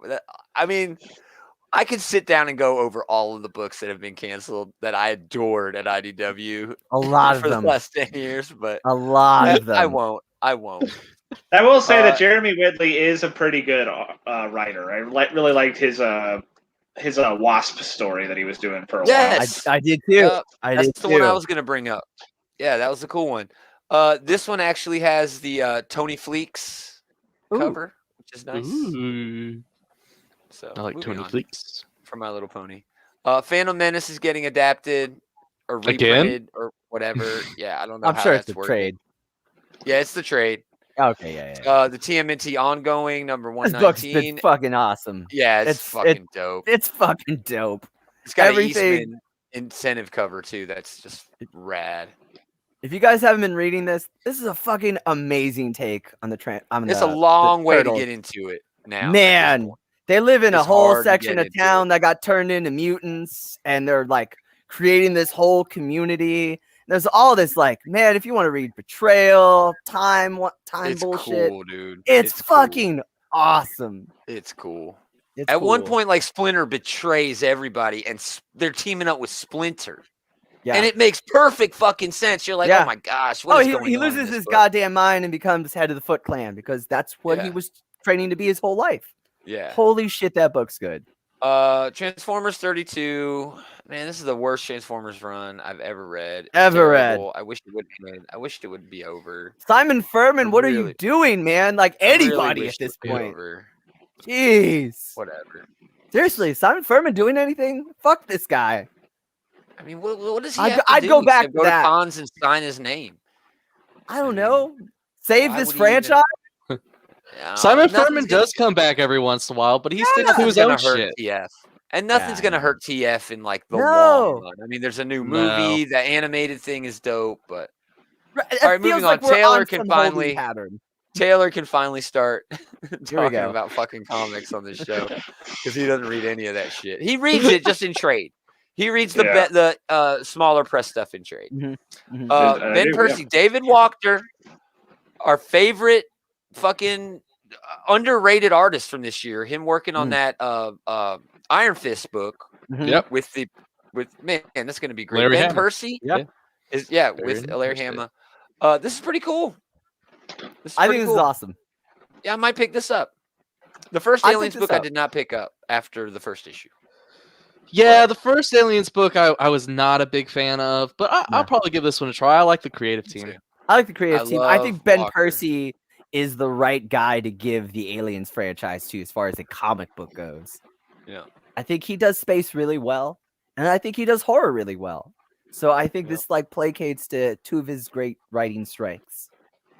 I mean, I could sit down and go over all of the books that have been canceled that I adored at IDW. A lot of for them. The last 10 years, but a lot of them. I won't. I will say that Jeremy Whitley is a pretty good writer. I really liked his Wasp story that he was doing for a while. I did too. That's the one I was going to bring up. Yeah, that was a cool one. This one actually has the Tony Fleecs cover, which is nice. Ooh. So I like Tony Fleecs for My Little Pony. Phantom Menace is getting adapted or reprinted or whatever. Yeah, I don't know. I'm sure it's a trade. Yeah, it's the trade. Okay, yeah. The TMNT ongoing number 119. This book's been fucking awesome. Yeah, it's fucking dope. It's fucking dope. It's got an Eastman incentive cover too. That's just rad. If you guys haven't been reading this is a fucking amazing take on the It's a long way to get into it now. Man, they live in a whole section of town that got turned into mutants, and they're like creating this whole community. There's all this man, if you want to read betrayal, time it's bullshit, cool, dude. It's fucking awesome. It's cool. At one point, Splinter betrays everybody, and they're teaming up with Splinter. Yeah. And it makes perfect fucking sense. You're like, Yeah. oh my gosh, what is going on? He in loses this his book? goddamn mind and becomes head of the Foot Clan because that's what he Yeah. was training to be his whole life. Yeah. Holy shit, that book's good. Transformers 32. Man, this is the worst Transformers run I've ever read. It's Ever read. terrible. I wish it would end. I wish it would be over. Simon Furman, what are you really- doing, man? Like I really anybody wish at this it would be point. over. Jeez. Whatever. Seriously, Simon Furman doing anything? Fuck this guy. I mean, what does he I'd have to I'd do go back except to go to that. cons and sign his name? I don't know. Save why this would he even- franchise? Simon nothing's Furman gonna- does come back every once in a while, but he's sticking to nothing's his gonna own hurt shit. TF. And nothing's Yeah, gonna I know. hurt TF in like the No. long run. I mean, there's a new No. movie. The animated thing is dope, but It All right, feels moving like on. we're Taylor on can some holding finally- pattern. Taylor can finally start we talking go. about fucking comics on this show because he doesn't read any of that shit. He reads it just in trade. He reads the smaller press stuff in trade. Mhm, mhm. Ben Percy, David Walker, our favorite fucking underrated artist from this year. Him working on that Iron Fist book Mhm. Yep. with man, that's gonna be great. Larry Ben Hama. Percy Yep. is Very with Larry interesting. Hama. This is pretty cool. I think this is awesome. Yeah, I might pick this up. The first I'd pick Aliens this book I up. did not pick up after the first issue. Yeah, the first Aliens book I was not a big fan of, but I'll probably give this one a try. I like the creative team. I like the creative team. I think love Ben Walker. Percy is the right guy to give the Aliens franchise to as far as the comic book goes. Yeah. I think he does space really well, and I think he does horror really well. So I think this like placates to two of his great writing strengths.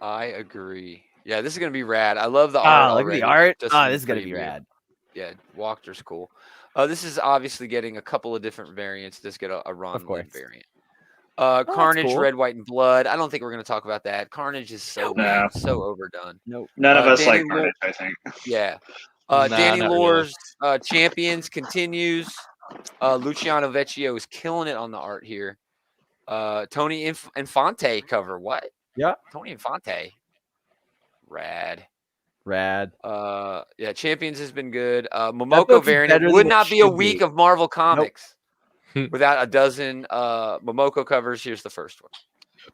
I agree. Yeah, this is gonna be rad. I love the art. Oh, look at already, the art. just Oh, from this the is gonna be preview. rad. Yeah, Walker's cool. This is obviously getting a couple of different variants. This get a Ron course. Lim variant. that's Carnage, cool. Red, White, and Blood. I don't think we're gonna talk about that. Carnage is so No. so overdone. Nope. None of us Danny like Carnage, I think. Yeah. Nah, Danny not really. Lore's Champions continues. Luciano Vecchio is killing it on the art here. Tony Infante cover. What? Yeah. Tony Infante. Rad. Rad. Yeah, Champions has been good. book Momoko is variant. better It than would it not be a should week be. of Marvel Comics without a dozen Momoko covers. Here's the first one.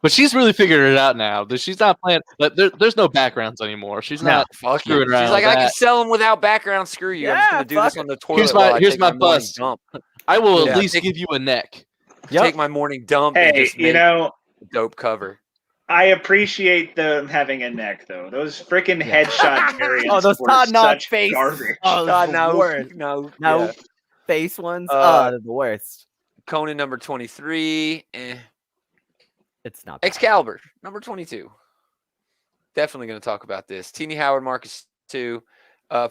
But she's really figured it out now. She's not playing. There's no backgrounds anymore. She's No. not Fuck screwing you. around. She's like, with I can that. sell them without background. Screw you. I'm just Yeah, gonna do this fuck on the toilet. Here's while my- I here's take my morning bust. dump. I will Yeah, at least take- give you a neck. Take my morning dump. and Hey, just you make know, a dope cover. I appreciate them having a neck though. Those freaking headshot variants. Oh, those were Todd Knott such face. garbage. Oh, God, the no, worst. no. No Yeah. face ones. They're the worst. Conan number 23. It's not bad. Excalibur number 22. Definitely going to talk about this. Teeny Howard Marcus 2.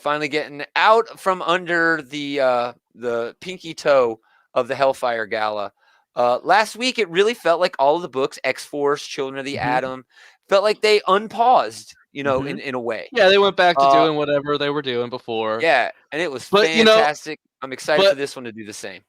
Finally getting out from under the pinky toe of the Hellfire Gala. Last week, it really felt like all of the books, X-Force, Children of the Atom, felt like they unpaused, in a way. Yeah, they went back to doing whatever they were doing before. Yeah, and it was But, fantastic. I'm excited but- for this one to do the same.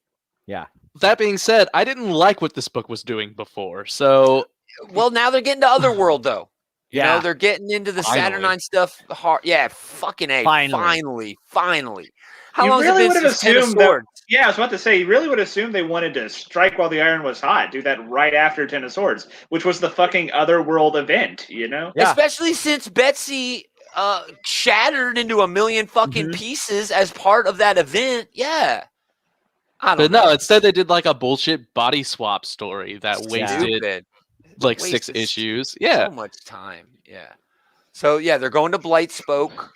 Yeah. That being said, I didn't like what this book was doing before. So Well, now they're getting to Otherworld, though. You know, Yeah. they're getting into the Finally. Saturnine stuff hard. Yeah, fucking A. Finally. Finally. How You long really has it would been have since Ten of assumed that- Swords? Yeah, I was about to say, you really would assume they wanted to strike while the iron was hot, do that right after Ten of Swords, which was the fucking Otherworld event, you know? Yeah. Especially since Betsy shattered into a million fucking pieces as part of that event. Yeah. I don't but know. no, instead they did like a bullshit body swap story that wasted Stupid. like 6 Wasted issues. Yeah, So much time. Yeah. So, yeah, they're going to Blight Spoke.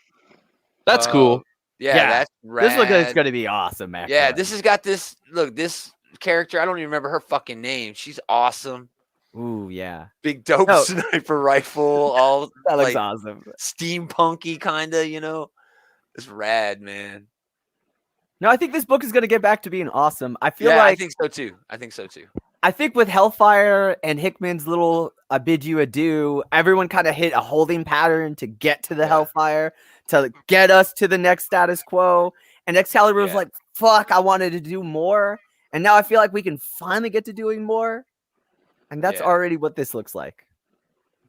that's cool. Yeah, Yeah. that's rad. This looks like it's gonna be awesome, man. Yeah, this has got this. Look, this character. I don't even remember her fucking name. She's awesome. Ooh, yeah. Big dope No. sniper rifle. All That looks like awesome. steampunky kind of. It's rad, man. No, I think this book is gonna get back to being awesome. I feel Yeah, I like think so too. I think with Hellfire and Hickman's little "I bid you adieu," everyone kind of hit a holding pattern to get to the Hellfire, to get us to the next status quo. And Excalibur was Yeah. like, "Fuck, I wanted to do more," and now I feel like we can finally get to doing more. And that's Yeah. already what this looks like.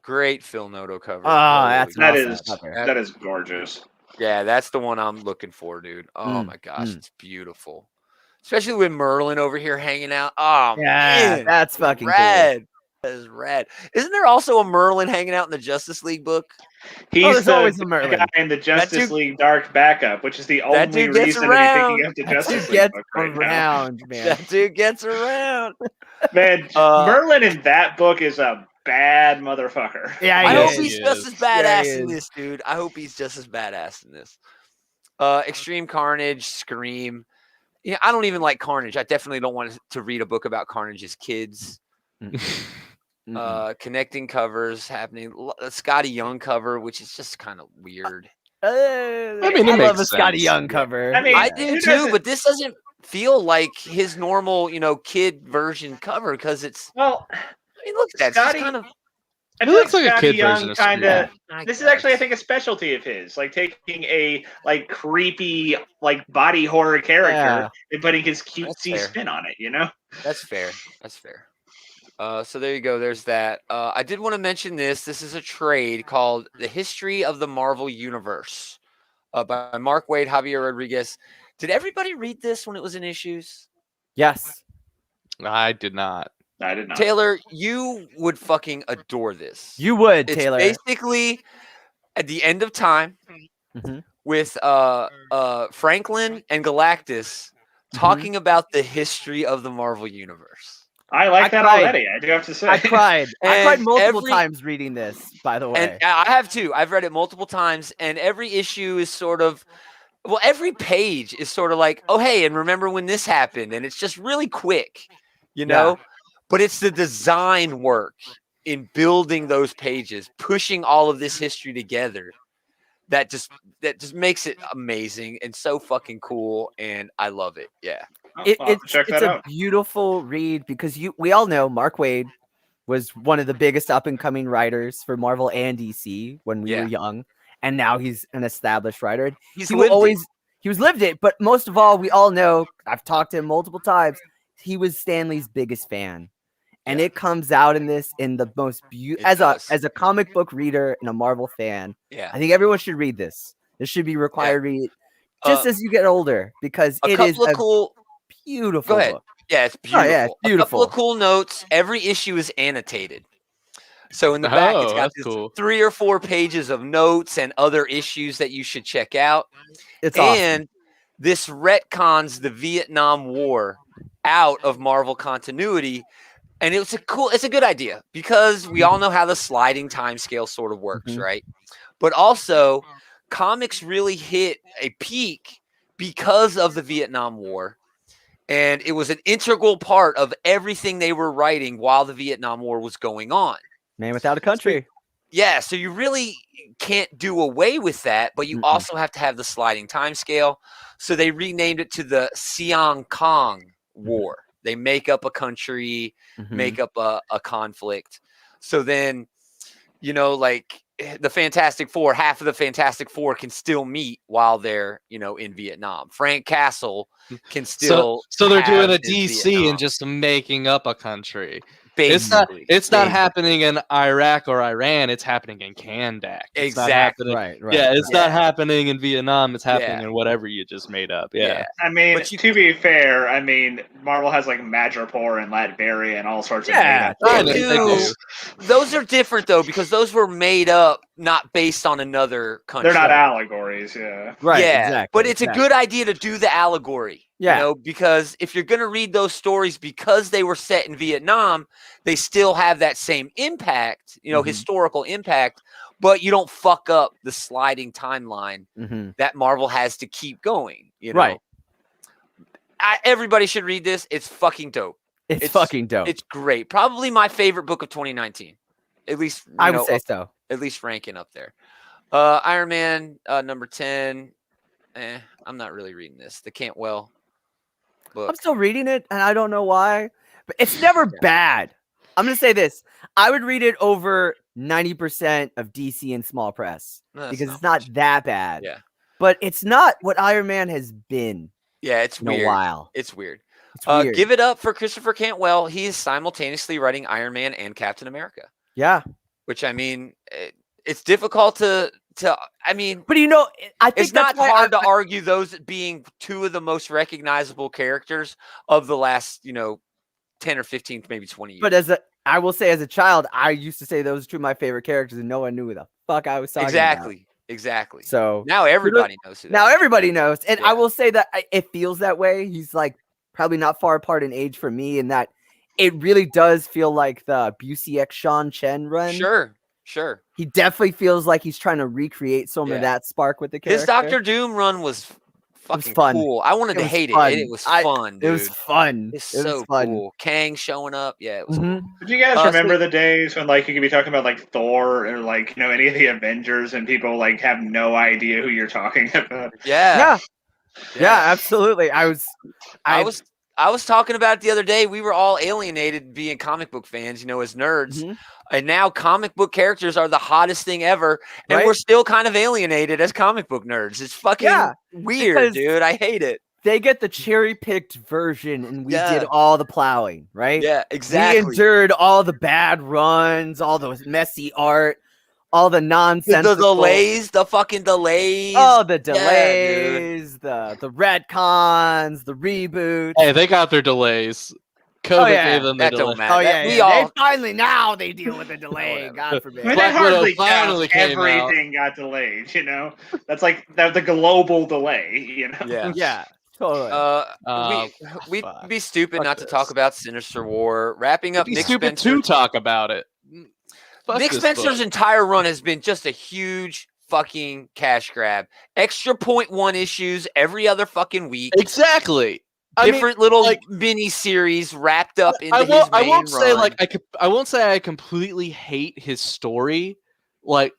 Great Phil Noto cover. Oh, that's That awesome. is Okay. that is gorgeous. Yeah, that's the one I'm looking for, dude. Oh Mm, my gosh, mm. it's beautiful. especially with Merlin over here hanging out. Oh Yeah, man, that's fucking rad. That is rad. Isn't there also a Merlin hanging out in the Justice League book? He's there's the always a good Merlin. guy in the Justice dude- League Dark backup, which is the only dude gets reason to be around. picking up the That Justice dude League gets book right now. around, man. That dude gets around. Man, Uh, Merlin in that book is a bad motherfucker. Yeah, I he hope is. he's just as Yeah, badass he in is. this, dude. I hope he's just as badass in this. Extreme Carnage, Scream. Yeah, I don't even like Carnage. I definitely don't want to read a book about Carnage's kids. Connecting covers happening. A Scotty Young cover, which is just kind of weird. I mean, it I love makes a Scotty sense. Young cover. I mean, I Yeah. do who too, doesn't- but this doesn't feel like his normal, kid version cover because it's. Well, I mean, look at that. It's just Scotty- kind of. I It feel looks like a Scotty kid Young version of kind of. I This is actually, I guess. think, a specialty of his, like taking a creepy, body horror character Yeah. and putting his That's cutesy fair. spin on it. You know? That's fair. That's fair. So there you go. There's that. I did want to mention this. This is a trade called "The History of the Marvel Universe" by Mark Waid, Javier Rodriguez. Did everybody read this when it was in issues? Yes. I did not. I did not. Taylor, you would fucking adore this. You would, It's Taylor. basically at the end of time Mhm. with Franklin and Galactus talking about the history of the Marvel Universe. I like I that cried. already. I do have to say. I cried. I cried And multiple times reading this, by the way. And I have too. I've read it multiple times, and every issue is sort of, well, every page is sort of like, oh, hey, and remember when this happened? And it's just really quick, you know? But it's the design work in building those pages, pushing all of this history together that just makes it amazing and so fucking cool, and I love it. Yeah. I'll have to check it's that a out. beautiful read because we all know Mark Waid was one of the biggest up and coming writers for Marvel and DC when we were young, and now he's an established writer. He was lived it, but most of all, we all know, I've talked to him multiple times, he was Stanley's biggest fan. And it comes out in this in the most beautiful as a comic book reader and a Marvel fan. Yeah. I think everyone should read this. This should be required read just as you get older because it is a cool beautiful Go ahead. book. Yeah, it's beautiful. Oh, yeah, it's A beautiful. couple of cool notes. Every issue is annotated. So in the back, it's got that's cool. 3 or 4 pages of notes and other issues that you should check out. It's awesome. And this retcons the Vietnam War out of Marvel continuity. And it's a good idea because we all know how the sliding time scale sort of works, right? But also, comics really hit a peak because of the Vietnam War. And it was an integral part of everything they were writing while the Vietnam War was going on. Man Without a Country. Yeah, so you really can't do away with that, but you also have to have the sliding time scale. So they renamed it to the Siang Kong War. They make up a country, make up a conflict. So then, like the Fantastic Four, half of the Fantastic Four can still meet while they're, in Vietnam. Frank Castle can still. So they're doing have a in DC Vietnam. and just making up a country. Basically, It's not happening in Iraq or Iran. It's happening in Kandak. It's not Exactly. happening- Right. Yeah, it's not happening in Vietnam. It's happening Yeah. in whatever you just made up. Yeah. I mean, But you- to be fair, Marvel has like Madripoor and Latveria and all sorts of Yeah, I They know, they do. do. Those are different though because those were made up, not based on another country. They're not allegories, yeah. Right. Yeah, Exactly. but it's a good idea to do the allegory. Yeah. Because if you're going to read those stories because they were set in Vietnam, they still have that same impact, historical impact, but you don't fuck up the sliding timeline that Marvel has to keep going. Right. Everybody should read this. It's fucking dope. It's fucking dope. It's great. Probably my favorite book of 2019. At least I would say so. At least ranking up there. Iron Man number 10. I'm not really reading this. The Cantwell book. I'm still reading it, and I don't know why, but it's never bad. I'm gonna say this: I would read it over 90% of DC and small press because it's not that bad. Yeah, but it's not what Iron Man has been. Yeah, it's weird. In a while. It's weird. It's weird. Give it up for Christopher Cantwell. He is simultaneously writing Iron Man and Captain America. Yeah. Which it's difficult to I mean, But I think it's not that's why hard to argue those being two of the most recognizable characters of the last, 10 or 15, maybe 20 years. But I will say, as a child, I used to say those are two of my favorite characters, and no one knew who the fuck I was talking about. Exactly. So now everybody knows who that now is. everybody knows, and Yeah. I will say that it feels that way. He's like probably not far apart in age from me, and that it really does feel like the Busey X Sean Chen run. Sure. He definitely feels like he's trying to recreate some of that spark with the character. His Dr. Doom run was fucking fun. cool. I wanted to hate it. It was fun, dude. It was fun. It's so cool. Kang showing up. Yeah, it was cool. Did you guys remember the days when like you could be talking about like Thor or like any of the Avengers and people like have no idea who you're talking about? Yeah, absolutely. I was talking about it the other day. We were all alienated being comic book fans, as nerds. And now comic book characters are the hottest thing ever. And we're still kind of alienated as comic book nerds. It's fucking weird, dude. I hate it. They get the cherry-picked version, and we did all the plowing, right? Yeah, exactly. We endured all the bad runs, all the messy art, all the nonsense. The delays, the fucking delays. Oh, the delays, the retcons, the reboots. Hey, they got their delays. COVID gave them the delay. Don't matter. Oh, yeah, we they finally, now they deal with the delay. God forbid. I mean, Black that hardly Widow finally counts. came out. Everything got delayed, That's like the global delay, Yeah. Yeah, totally. We'd be stupid not to talk about Sinister War. Wrapping up It'd be Nick stupid Spencer. to talk about it. Nick Spencer's entire run has been just a huge fucking cash grab. Extra 0.1 issues every other fucking week. Exactly. Different little mini series wrapped up into his main I won't say run. I won't say I completely hate his story. Like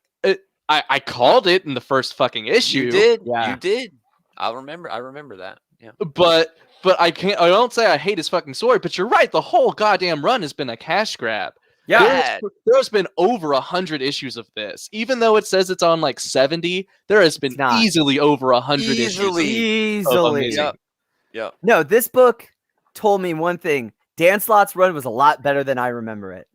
I called it in the first fucking issue. You did. Yeah. You did. I remember that. Yeah. But I don't say I hate his fucking story, but you're right, the whole goddamn run has been a cash grab. Yeah. There's been over 100 issues of this. Even though it says it's on like 70, there has been easily over 100 issues. Easily. Yep. No, this book told me one thing. Dan Slott's run was a lot better than I remember it.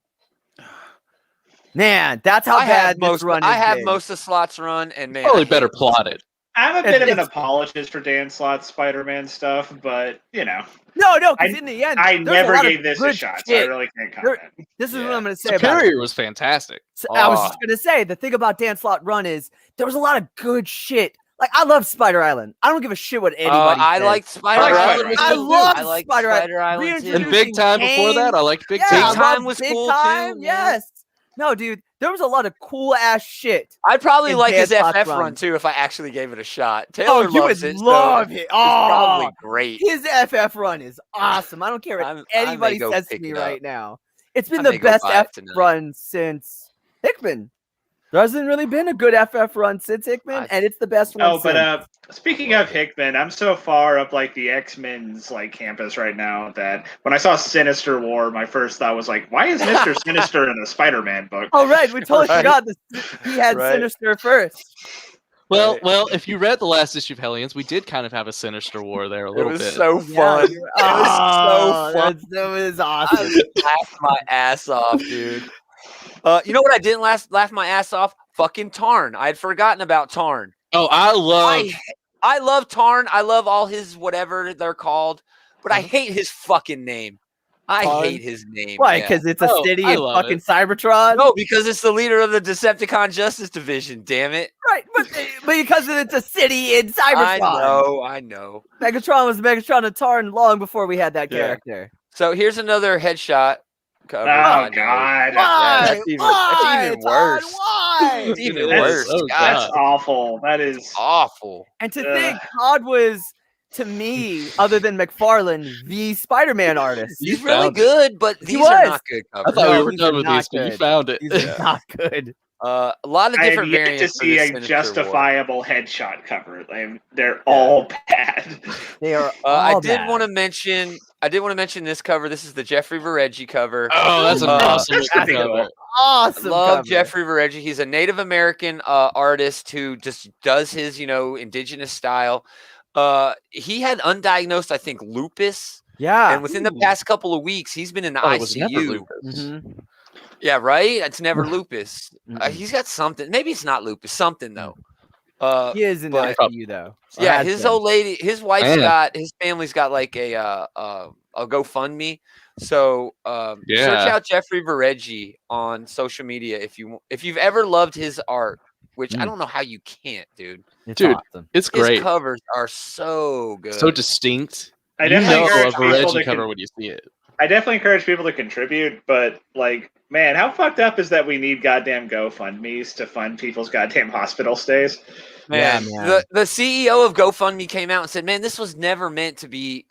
Man, that's how bad this run is. I have most of Slott's run, and man, probably better plotted. I'm a bit of an apologist for Dan Slott's Spider-Man stuff, but No, because in the end, I never gave this a shot, so I really can't comment. This is what I'm going to say Superior about it. was fantastic. So I was just going to say, the thing about Dan Slott run is there was a lot of good shit. Like, I love Spider Island. I don't give a shit what anybody I says. liked Spider Island. I love Spider Island too. And Big Time before that, I liked Big Time. Big Time was cool too. Yes. No, dude, there was a lot of cool ass shit. I'd probably like his Dan FF Slott's run run too if I actually gave it a shot. Taylor you loves would it. love it. It's probably great. His FF run is awesome. I don't care what anybody says to me right now. It's been the best FF run since Hickman. There hasn't really been a good FF run since Hickman, and it's the best one. Oh, but speaking of Hickman, I'm so far up like the X-Men's like campus right now that when I saw Sinister War, my first thought was like, why is Mr. Sinister in a Spider-Man book? Oh, right. We totally forgot this. He had Sinister first. Well, if you read the last issue of Hellions, we did kind of have a Sinister War there a little bit. It was so fun. It was so fun. That was awesome. I laughed my ass off, dude. You know what I didn't laugh my ass off? Fucking Tarn. I had forgotten about Tarn. Oh, I love Tarn. I love all his whatever they're called, but I hate his fucking name. I hate his name. Why? Because it's a city in fucking Cybertron? No, because it's the leader of the Decepticon Justice Division. Damn it! Right, but because it's a city in Cybertron. I know. Megatron was Megatron and Tarn long before we had that character. So here's another headshot cover. Oh God! Why? That's even worse. Why? It's even worse. That's awful. That is awful. And to think, Todd was, to me, other than McFarlane, the Spider-Man artist. He's really good, but these are not good covers. I thought we were done with these, but you found it. These are not good. A lot of different variants. To see a justifiable headshot cover. They're all bad. They are. All I did want to mention this cover. This is the Jeffrey Vareggi cover. Oh, that's an awesome cover. Awesome. Love Jeffrey Vareggi. He's a Native American artist who just does his, indigenous style. He had undiagnosed, I think, lupus. Yeah. And within the past couple of weeks, he's been in the ICU. Yeah, right. It's never lupus. Mm-mm. He's got something. Maybe it's not lupus. Something though. He is in the but- ICU though. Or Yeah, has his been. old lady, his wife's Man. got, his family's got like a GoFundMe. So search Yeah. out Jeffrey Vareggi on social media if you've ever loved his art, which I don't know how you can't, dude. It's Dude, awesome. It's His great. covers are so good. So distinct. I You definitely know a encourage people Vareggi to cover when you see it. I definitely encourage people to contribute, but like, man, how fucked up is that we need goddamn GoFundMe's to fund people's goddamn hospital stays? Man, Yeah, man. the CEO of GoFundMe came out and said, "Man, this was never meant to be,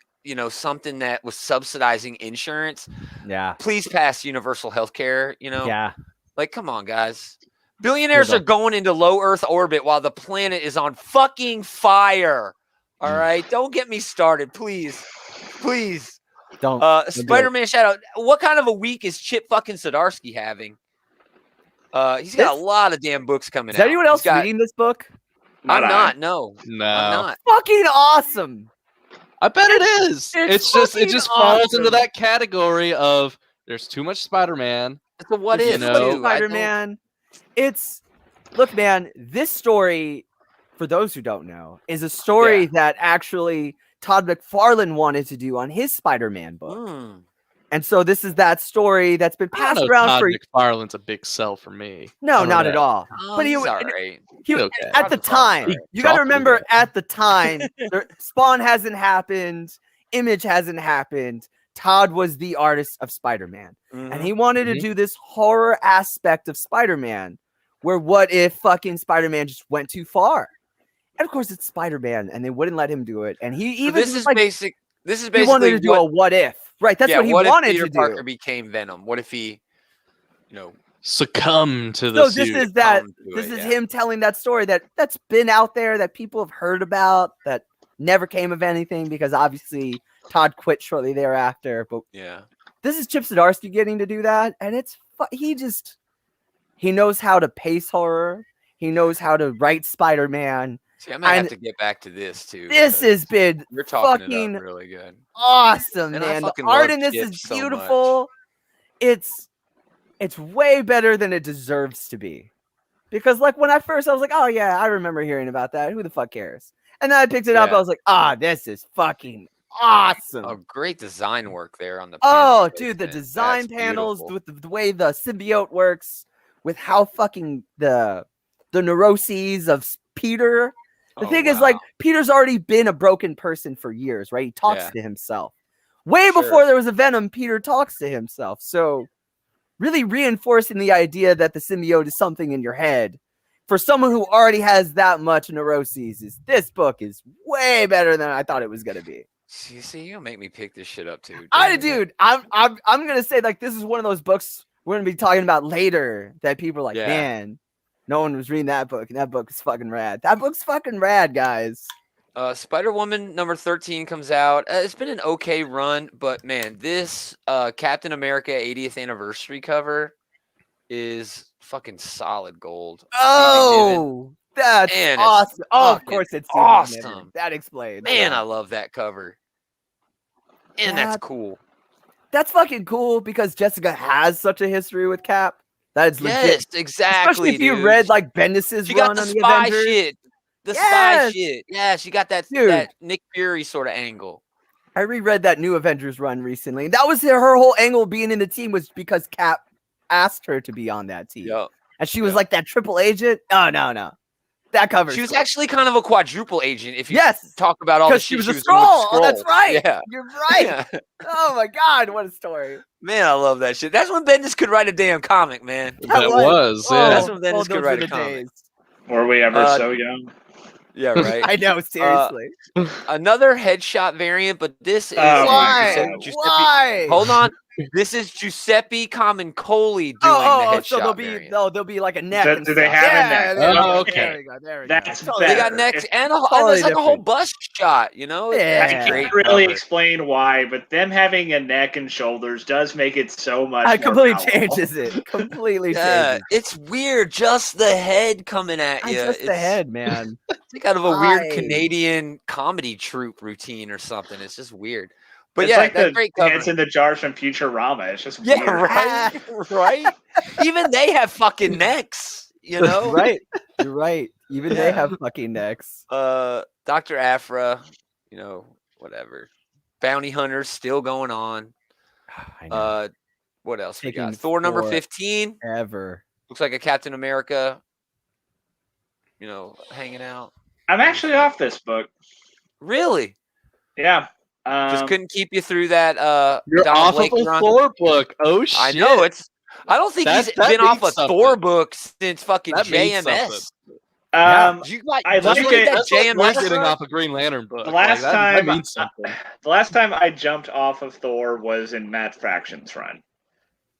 something that was subsidizing insurance. Yeah. Please pass universal health care, Yeah. Like, come on, guys. Billionaires are going into low Earth orbit while the planet is on fucking fire. All right? Don't get me started, please. Please. Don't. Spider-Man shout out. What kind of a week is Chip fucking Zdarsky having? He's got a lot of damn books coming Is out. anyone else reading this book? I'm not. No. No. I'm not. Fucking awesome. I bet it is. It's It just falls into awesome. that category of there's too much Spider-Man. It's a what You if, know? too. Spider-Man. Look, man, this story, for those who don't know, is a story that actually Todd McFarlane wanted to do on his Spider-Man book. And so this is that story that's been passed around Todd for McFarlane's a big sell for me. no, not at all. But he he's was all right. Okay. at the time. You got to remember, at the time, Spawn hasn't happened, Image hasn't happened. Todd was the artist of Spider-Man, and he wanted to do this horror aspect of Spider-Man, where what if fucking Spider-Man just went too far? And of course, it's Spider-Man, and they wouldn't let him do it. And he even This is basically he wanted to do a what if, right? That's what he wanted if Peter to Parker do. became Venom? What if he, Succumb to the So suit. this is him telling that story that's been out there, that people have heard about, that never came of anything because obviously Todd quit shortly thereafter. But this is Chip Zdarsky getting to do that, and he knows how to pace horror. He knows how to write Spider-Man. See, I might have to get back to this too. This has been you're talking fucking it up really good. Awesome, And man. The fucking art love in this Chip is so beautiful. It's way better than it deserves to be. Because like when I was like, oh yeah, I remember hearing about that. Who the fuck cares? And then I picked it up. I was like, this is fucking awesome. Oh, great design work there on the Oh, panel dude, the placement. design That's panels beautiful. with the way the symbiote works, with how fucking the neuroses of Peter. The thing is, like, Peter's already been a broken person for years, right? He talks to himself. Way before there was a Venom, Peter talks to himself. So really reinforcing the idea that the symbiote is something in your head. For someone who already has that much neuroses, this book is way better than I thought it was gonna be. See, you'll make me pick this shit up too. Dude, I'm gonna say, like, this is one of those books we're gonna be talking about later that people are like, man, no one was reading that book, and that book is fucking rad. That book's fucking rad, guys. Spider-Woman number 13 comes out. It's been an okay run, but man, this Captain America 80th anniversary cover is fucking solid gold. Oh, that's awesome. Oh, of course it's awesome. That explains. Man, I love that cover. And that's cool. That's fucking cool because Jessica has such a history with Cap. That is legit. Yes, exactly. Especially if you read like Bendis's run on the Avengers. Shit. The spy shit. Yeah, she got that Nick Fury sort of angle. I reread that new Avengers run recently. And that was her whole angle being in the team was because Cap asked her to be on that team. Yep. And she was like that triple agent. Oh, no. That cover. She was actually kind of a quadruple agent if you talk about all the shit she was she a was doing with Skrull. the Oh, that's Skrulls. right. Yeah. You're right. Oh my God, what a story. Man, I love that shit. That's when Bendis could write a damn comic, man. That was. That's when Bendis could write a comic. Were we ever so young? Yeah, right. I know, seriously. Another headshot variant, but this is Why? Hold on. This is Giuseppe Camuncoli doing the headshot so variant. there'll be like a neck. Do they have a neck? Oh, okay. There we go. There we That's go. They got necks and there's like a whole bust shot, you know? Yeah. That's I a great can't really cover. explain why, but them having a neck and shoulders does make it so much It more completely powerful. changes it. Completely Yeah, changes. it's weird. Just the head coming at you. Just the head, man. It's like out of a weird Why? Canadian comedy troupe routine or something. It's just weird. But it's yeah, like that the great cover. Hands in the Jars from Futurama. It's just Yeah, weird. right, right. Even they have fucking necks, you know. Right. You're right. Even they Yeah. have fucking necks. Dr. Afra, you know, whatever. Bounty Hunters still going on. I know. What else we Taking got? Thor number 15. Ever. Looks like a Captain America, you know, hanging out. I'm actually off this book. Really? Yeah. Just couldn't keep you through that You're Donald off Blake of a run. Thor book. Oh shit! I know it's. I don't think he's That been off a means something. Thor book since fucking That means JMS. Yeah. You got I just like read it. that That's like JMS not getting run? off a Green Lantern book. The last that time- means something. the last time I jumped off of Thor was in Matt Fraction's run.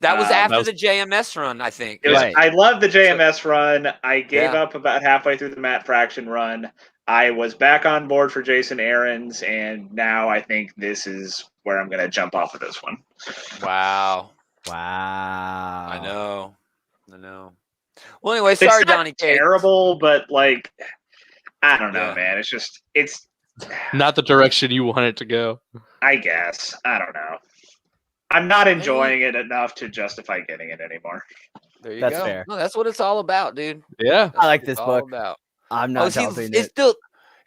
That was after that was- the JMS run, I think. It was, Right. I love the JMS run. I gave Yeah. up about halfway through the Matt Fraction run. I was back on board for Jason Aaron's, and now I think this is where I'm going to jump off of this one. Wow. Wow. I know. Well, anyway, It's sorry, not Donnie Cates. terrible, but like, I don't know, Yeah. man. It's. Not the direction you want it to go. I guess I don't know. I'm not enjoying it enough to justify getting it anymore. There you That's go. fair. No, that's what it's all about, dude. Yeah. That's I like what this it's all book. about. I'm Oh, not is jumping he it. still?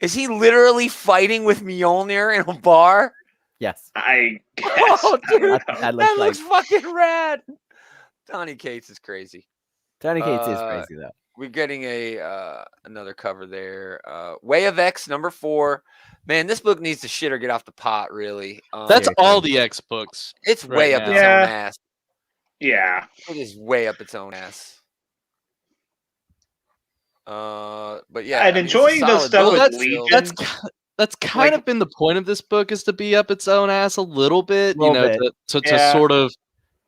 Is he literally fighting with Mjolnir in a bar? Yes. I guess. Oh, I don't dude, know. That that looks looks fucking rad. Donnie Cates is crazy. Johnny Cates is crazy though. We're getting another cover there. Way of X number 4. Man, this book needs to shit or get off the pot. Really, That's Seriously. all the X books. it's right way up now. its Yeah. own ass. Yeah. It is way up its own ass. But yeah, I'm enjoying the solid stuff book with still. Legion. That's kind Like- of been the point of this book, is to be up its own ass a little bit, Little you know, bit. to Yeah. sort of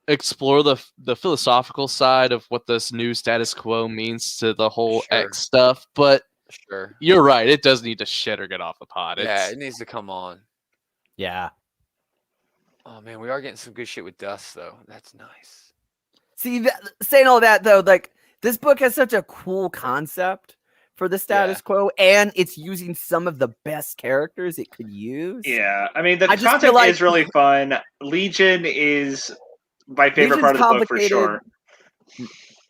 explore the philosophical side of what this new status quo means to the whole Sure. X stuff. But Sure. you're right, it does need to shit or get off the pot. Yeah, It's, it needs to come on. Yeah. Oh man, we are getting some good shit with Dust though. That's nice. See, saying all that though, like this book has such a cool concept for the status quo, and it's using some of the best characters it could use. Yeah, I mean the I just feel concept like- is really fun. Legion is my favorite Legion's part of the book for complicated. sure.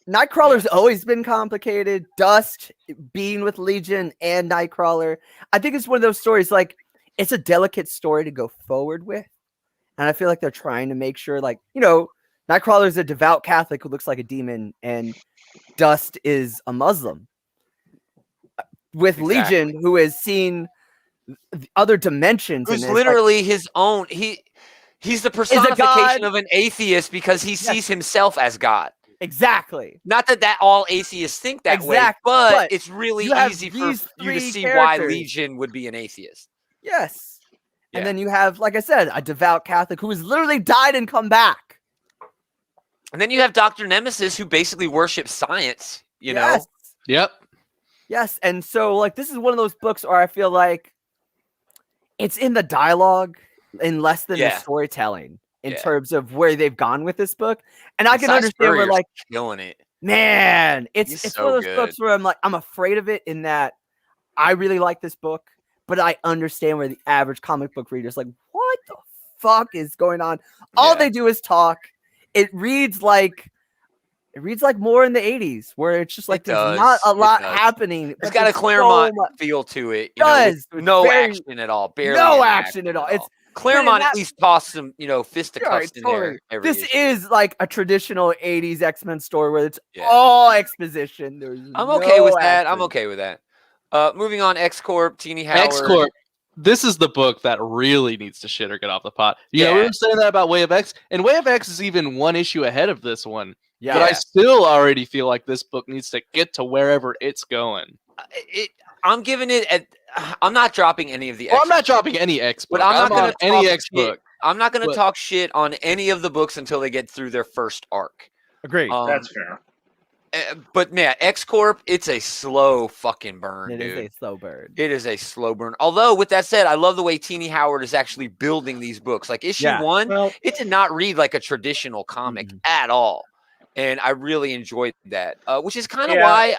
Nightcrawler's always been complicated. Dust being with Legion and Nightcrawler. I think it's one of those stories, like, it's a delicate story to go forward with. And I feel like they're trying to make sure, like, you know, Nightcrawler's a devout Catholic who looks like a demon, and Dust is a Muslim. With Exactly. Legion, who has seen other dimensions. Who's and is, like, literally his own. He's the god. personification of an atheist because he sees himself as God. exactly. Not that all atheists think that way, Exact- but but it's really you have easy for these you to three see why characters. Legion would be an atheist. Yes. Yeah. And then you have, like I said, a devout Catholic who has literally died and come back. And then you have Dr. Nemesis, who basically worships science, you know? Yes. yep. Yes. And so, like, this is one of those books where I feel like it's in the dialogue and less than the Yeah. storytelling in Yeah. terms of where they've gone with this book. And I And can Cy understand where, Spurrier's like, killing it. man, He's it's so one of those good. books where I'm afraid of it, in that I really like this book, but I understand where the average comic book reader is like, what the fuck is going on? All Yeah. they do is talk. It reads like more in the 80s, where it's just like It there's does. not a It lot does. happening. It's but got a there's so Claremont much- feel to it. Does. With It's no very- action at all. Barely no any action at all. It's Claremont that- at least tossed some, Sure, fisticuffs in totally. there. Every This issue. is like a traditional 80s X-Men story where it's Yeah. all exposition. There's I'm okay with no that. I'm action. okay with that. Moving on, X Corp, Teeny Howard. X Corp. This is the book that really needs to shit or get off the pot. You know, we Yeah. were saying that about Way of X, and Way of X is even one issue ahead of this one. Yeah. But I still already feel like this book needs to get to wherever it's going. I'm giving it. I'm not dropping any of the. Well, X I'm not dropping any X book. But I'm not on gonna any talk X shit. book. I'm not going to But- talk shit on any of the books until they get through their first arc. Agreed. That's fair. But yeah, X Corp, it's a slow fucking burn, It dude. is a slow burn. It is a slow burn. Although, with that said, I love the way Teeny Howard is actually building these books. Like issue Yeah. 1, Well, it did not read like a traditional comic Mhm. at all, and I really enjoyed that. Which is kind of Yeah. why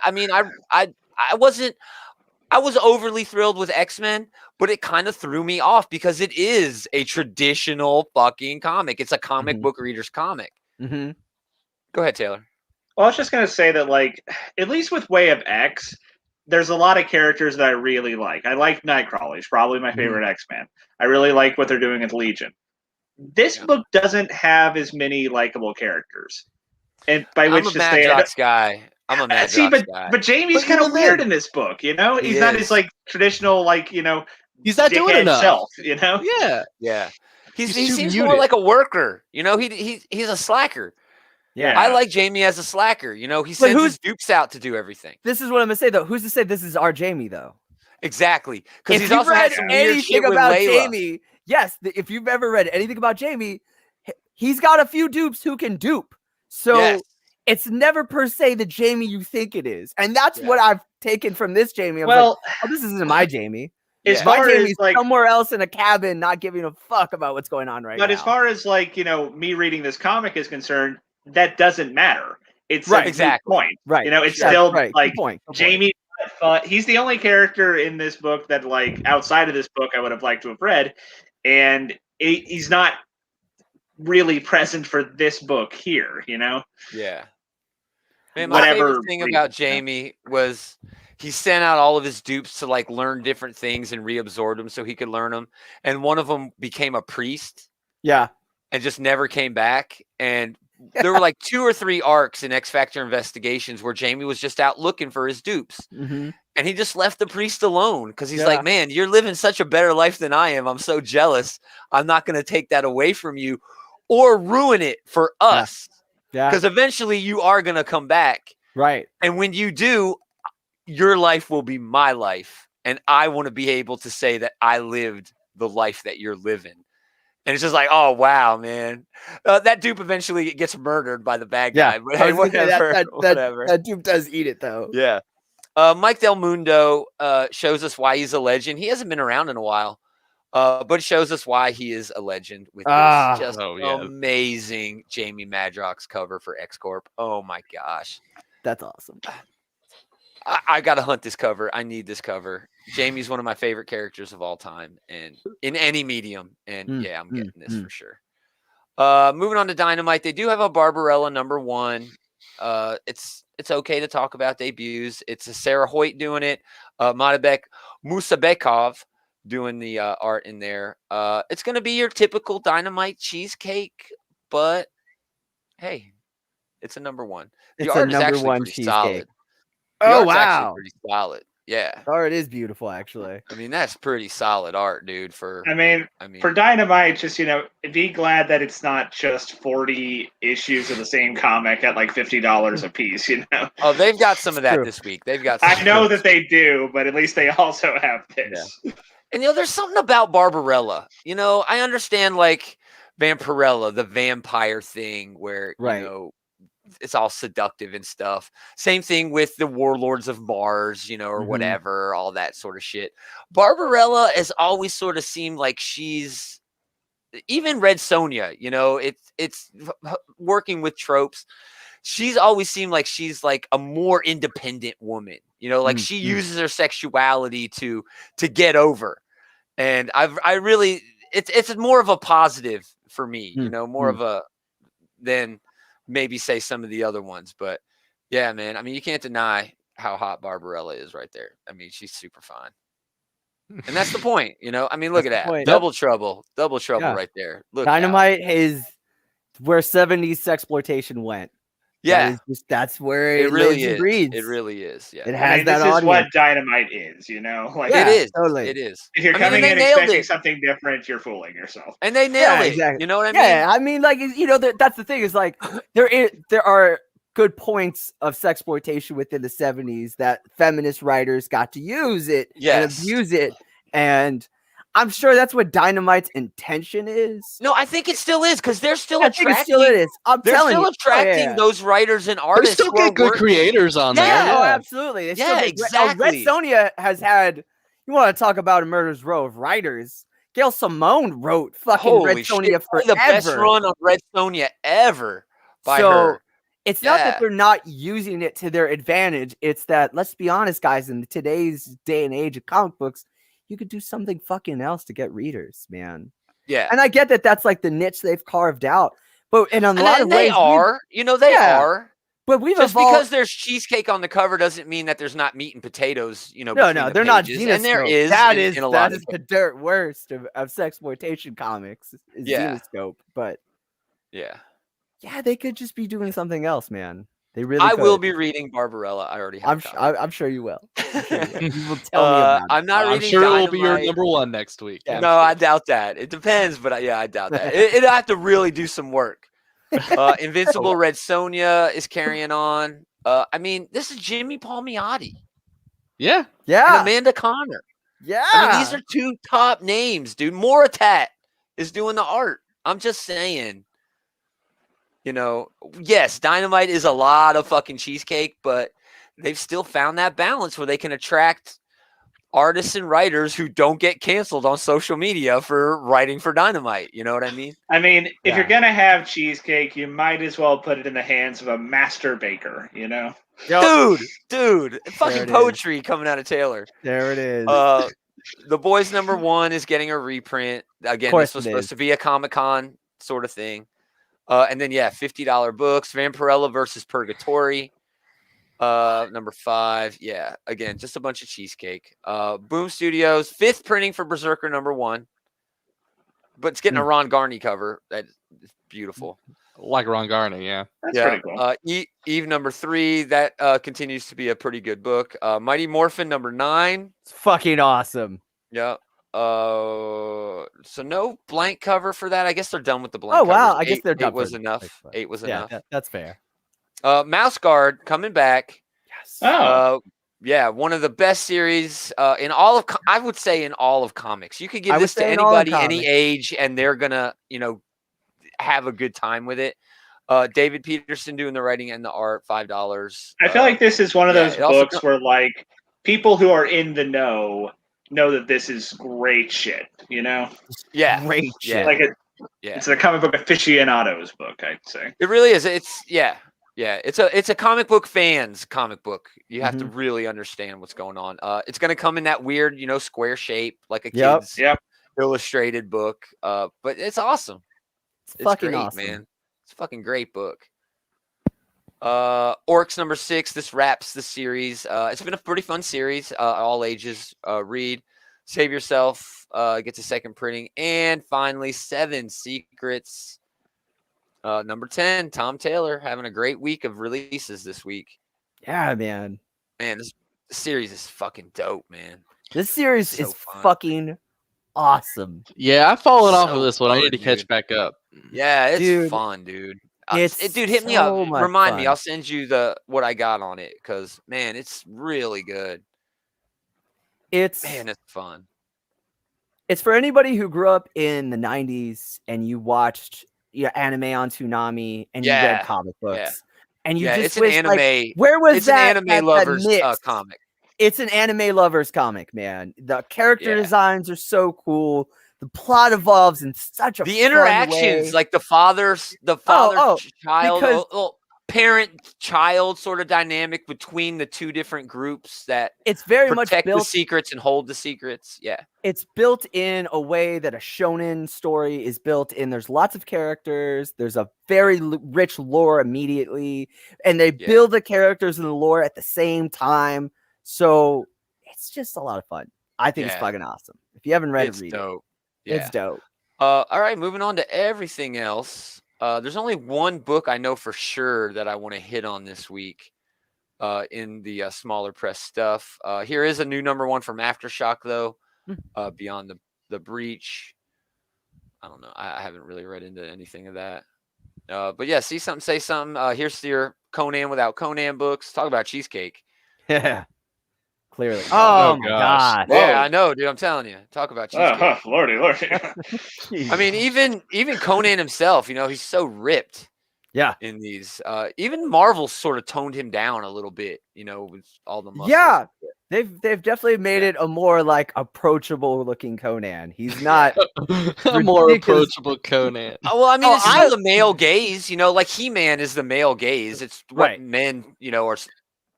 I I was overly thrilled with X-Men, but it kind of threw me off because it is a traditional fucking comic. It's a comic book reader's comic. Mm-hmm. Go ahead, Taylor. Well, I was just going to say that, like, at least with Way of X, there's a lot of characters that I really like. I like Nightcrawler. He's probably my favorite X-Man. I really like what they're doing with Legion. This book doesn't have as many likable characters. And by which to say... guy. I'm a Mad Jox guy. But Jamie's kind of weird in this book, you know? He's not his, like, traditional, like, you know, he's not doing enough. Self, you know? Yeah. He seems more like a worker. You know, he's a slacker. Yeah. I like Jamie as a slacker. You know, he sends his dupes out to do everything. This is what I'm gonna say though. Who's to say this is our Jamie though? Exactly. Because he's you've also read had some weird shit anything with about Layla. Jamie, yes. If you've ever read anything about Jamie, he's got a few dupes who can dupe. So it's never per se the Jamie you think it is, and that's what I've taken from this Jamie. I'm like, oh, this isn't my Jamie. My Jamie's like somewhere else in a cabin, not giving a fuck about what's going on right now. But as far as like, you know, me reading this comic is concerned, that doesn't matter. It's exactly point. Right. You know, it's still like Good Jamie. He's the only character in this book that, like, outside of this book, I would have liked to have read, and he's not really present for this book here. You know. Yeah. Man, my favorite thing about Jamie was he sent out all of his dupes to like learn different things and reabsorb them so he could learn them. And one of them became a priest. Yeah. And just never came back. And there were like 2 or 3 arcs in X Factor Investigations where Jamie was just out looking for his dupes. Mm-hmm. And he just left the priest alone because he's like, man, you're living such a better life than I am. I'm so jealous. I'm not going to take that away from you or ruin it for us. Yeah. Because eventually you are going to come back. Right. And when you do, your life will be my life. And I want to be able to say that I lived the life that you're living. And it's just like, oh, wow, man. That dupe eventually gets murdered by the bad guy. But hey, whatever. That dupe does eat it, though. Yeah. Mike Del Mundo shows us why he's a legend. He hasn't been around in a while. But shows us why he is a legend with this just amazing Jamie Madrox cover for X Corp. Oh my gosh. That's awesome. I gotta hunt this cover. I need this cover. Jamie's one of my favorite characters of all time and in any medium. And I'm getting this for sure. Moving on to Dynamite. They do have a Barbarella #1. It's okay to talk about debuts. It's a Sarah Hoyt doing it. Madabek Musabekov doing the art in there. It's going to be your typical Dynamite cheesecake, but hey, it's a #1. The art is actually pretty solid. Oh, wow. Pretty solid. Yeah. Art is beautiful, actually. I mean, that's pretty solid art, dude. I mean, for Dynamite, just, you know, be glad that it's not just 40 issues of the same comic at like $50 a piece, you know? Oh, they've got some of that this week. They've got I know that they do, but at least they also have this. Yeah. And, you know, there's something about Barbarella. You know, I understand, like, Vampirella, the vampire thing where, you know, it's all seductive and stuff. Same thing with the Warlords of Mars, you know, or whatever, all that sort of shit. Barbarella has always sort of seemed like she's, even Red Sonja, you know, it's working with tropes. She's always seemed like she's like a more independent woman, you know, like she uses her sexuality to get over. And I really, it's more of a positive for me, you know, more of a than maybe say some of the other ones. But yeah, man, I mean, you can't deny how hot Barbarella is right there. I mean, she's super fine. And that's the point, you know. I mean, look at that. Double trouble right there. Look, Dynamite is where 70s sexploitation went. Yeah, that's where it really is. Breeds. It really is. Yeah, it has this is what Dynamite is, you know. Like it is totally. It is. If you're coming in expecting something different, you're fooling yourself. And they nailed it. Exactly. You know what I mean? Yeah, I mean, like, you know, that's the thing is like there are good points of sexploitation within the 70s that feminist writers got to use it and abuse it, and I'm sure that's what Dynamite's intention is. No, I think it still is because they're still attracting. They're still attracting those writers and artists. They still get good creators on there. Yeah, oh, absolutely. Exactly. Red Sonja has had. You want to talk about a murderer's row of writers? Gail Simone wrote fucking Red Sonja forever. The best run of Red Sonja ever by her. It's not that they're not using it to their advantage. It's that, let's be honest, guys, in today's day and age of comic books, you could do something fucking else to get readers, man. Yeah. And I get that that's like the niche they've carved out. But in a lot of they ways, are. They are. But we've just evolved. Because there's cheesecake on the cover doesn't mean that there's not meat and potatoes, No, between they're the not pages. Xenoscope. And there is that in a lot that of is the dirt worst of sexploitation comics is Xenoscope. But yeah, they could just be doing something else, man. They really. I will be reading Barbarella. I already have. I'm sure you will. You will tell me about it. I'm not reading. I'm sure Dynamite. it will be your number one next week. Yeah, No, I doubt that. It depends, but I doubt that. It'll have to really do some work. Invincible Red Sonja is carrying on. I mean, this is Jimmy Palmiotti. Yeah. And Amanda Connor. Yeah. I mean, these are two top names, dude. Moratat is doing the art. I'm just saying. Yes, Dynamite is a lot of fucking cheesecake, but they've still found that balance where they can attract artists and writers who don't get canceled on social media for writing for Dynamite. You know what I mean? I mean, if you're gonna have cheesecake, you might as well put it in the hands of a master baker. Dude, fucking poetry coming out of Taylor. There it is. The Boys #1 is getting a reprint. Again, this was supposed to be a Comic-Con sort of thing. And then $50 books. Vampirella versus Purgatory. #5. Yeah, again, just a bunch of cheesecake. Boom Studios, 5th printing for Berserker #1. But it's getting a Ron Garney cover. That's beautiful. Like Ron Garney, yeah. That's pretty cool. Eve #3, that continues to be a pretty good book. Mighty Morphin #9. It's fucking awesome. Yeah. So no blank cover for that. I guess they're done with the blank. Oh wow, covers. I guess they're done. 8 was enough. 8 was enough. That's fair. Mouse Guard coming back. Yes. One of the best series in all of. I would say in all of comics. You could give this to anybody, any age, and they're gonna, have a good time with it. David Peterson doing the writing and the art. $5. I feel like this is one of those books where like people who are in the know that this is great shit. Yeah. Great shit. Like it's a comic book aficionados book, I'd say. It really is. It's it's a comic book fans comic book. You have to really understand what's going on. It's going to come in that weird, square shape, like a kid's illustrated book. But it's awesome. It's fucking great, awesome, man. It's a fucking great book. Orcs #6. This wraps the series. It's been a pretty fun series. All ages read. Save Yourself gets a 2nd printing, and finally 7 Secrets. #10, Tom Taylor having a great week of releases this week. Yeah, man. Man, this series is fucking dope, man. This series is fucking awesome. Yeah, I've fallen off of this one. I need to catch back up. Yeah, it's fun, dude. Dude, hit me up. Remind me. I'll send you what I got on it because, man, it's really good. It's fun. It's for anybody who grew up in the 90s and you watched anime on Toonami and you read comic books. And you just it's an anime. Where was that? It's an anime lovers comic. It's an anime lovers comic, man. The character designs are so cool. The plot evolves in such a interactions, way. Like the parent-child sort of dynamic between the two different groups that it's very protect much built, the secrets and hold the secrets. Yeah, it's built in a way that a shonen story is built in. There's lots of characters. There's a very rich lore immediately, and they build the characters and the lore at the same time. So it's just a lot of fun. I think it's fucking awesome. If you haven't read it, read it. Yeah. It's dope. All right, moving on to everything else. There's only one book I know for sure that I want to hit on this week in the smaller press stuff. Here is a new #1 from Aftershock, though, Beyond the Breach. I don't know. I haven't really read into anything of that. But yeah, see something, say something. Here's your Conan without Conan books. Talk about cheesecake. Yeah. Clearly. Oh my god. Yeah, I know, dude. I'm telling you. Talk about cheesecake. Lordy. I mean, even Conan himself, he's so ripped. Yeah. In these, even Marvel sort of toned him down a little bit, with all the muscles. Yeah. They've definitely made it a more like approachable looking Conan. He's not A more ridiculous. approachable Conan. Well, I mean, Oh, it's still the male gaze, like He-Man is the male gaze. It's what Right. men, are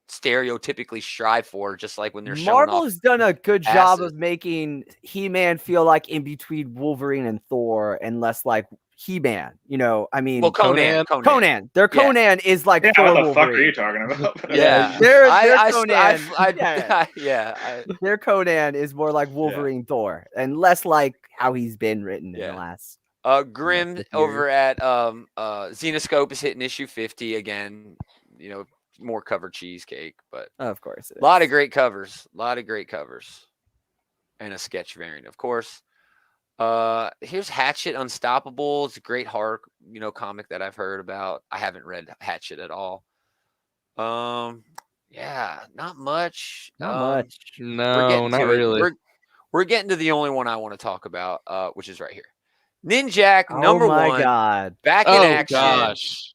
stereotypically strive for, just like when they're showing off. Marvel's done a good job asses. of making He-Man feel like in between Wolverine and Thor, and less like He-Man. I mean, Well, Conan. Their Conan is like Yeah, Thor what the Wolverine. fuck are you talking about? Yeah, Their I- Conan. yeah. Their Conan is more like Wolverine Thor, and less like how he's been written in the last. Grim 50 over at Xenoscope is hitting issue 50 again. More cover cheesecake, but Of course, a lot of great covers. And a sketch variant, of course. Here's Hatchet Unstoppable. It's a great horror, comic that I've heard about. I haven't read Hatchet at all. Yeah, not much. Not much. No, not really. We're getting to the only one I want to talk about, which is right here. Ninjak Oh number my one, god! back in action. Gosh.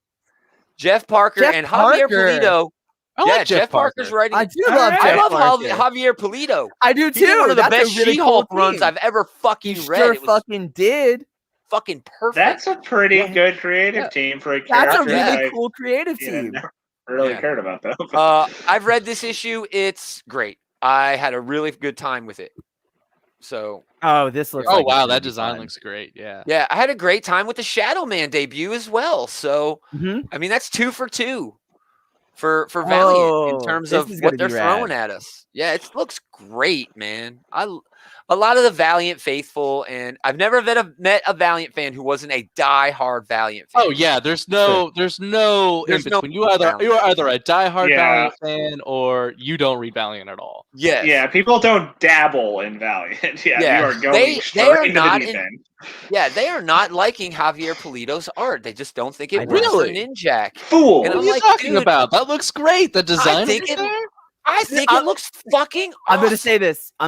Jeff Parker and Javier Pulido. I like Jeff Parker's Parker. writing. I do love. I Jeff love Parker. Javier Pulido. I do He did too. one of the That's best a really She-Hulk cool runs team. I've ever fucking He read. sure It was fucking did. fucking perfect. That's a pretty good creative team for a character. That's a really that cool creative I team. never really cared about though. I've read this issue. It's great. I had a really good time with it. So. Oh, this looks. Oh like wow, it's that gonna be design fun. looks great. Yeah. Yeah, I had a great time with the Shadow Man debut as well. So, Mhm. I mean, that's 2 for 2 for Valiant in terms this of is what gonna they're be throwing rad. at us. Yeah, it looks great, man. A lot of the Valiant faithful, and I've never met a Valiant fan who wasn't a die-hard Valiant fan. Oh yeah, there's no in between. You are either a diehard Valiant fan or you don't read Valiant at all. Yes. Yeah, people don't dabble in Valiant. Yeah, Yeah. you are going They straight are into not the deep in- end. Yeah, they are not liking Javier Pulido's art. They just don't think it I works for really? Ninjak. Fool. And What I'm are you like, talking dude, about? That looks great. The design think is it- there. I think it looks fucking I'm awesome.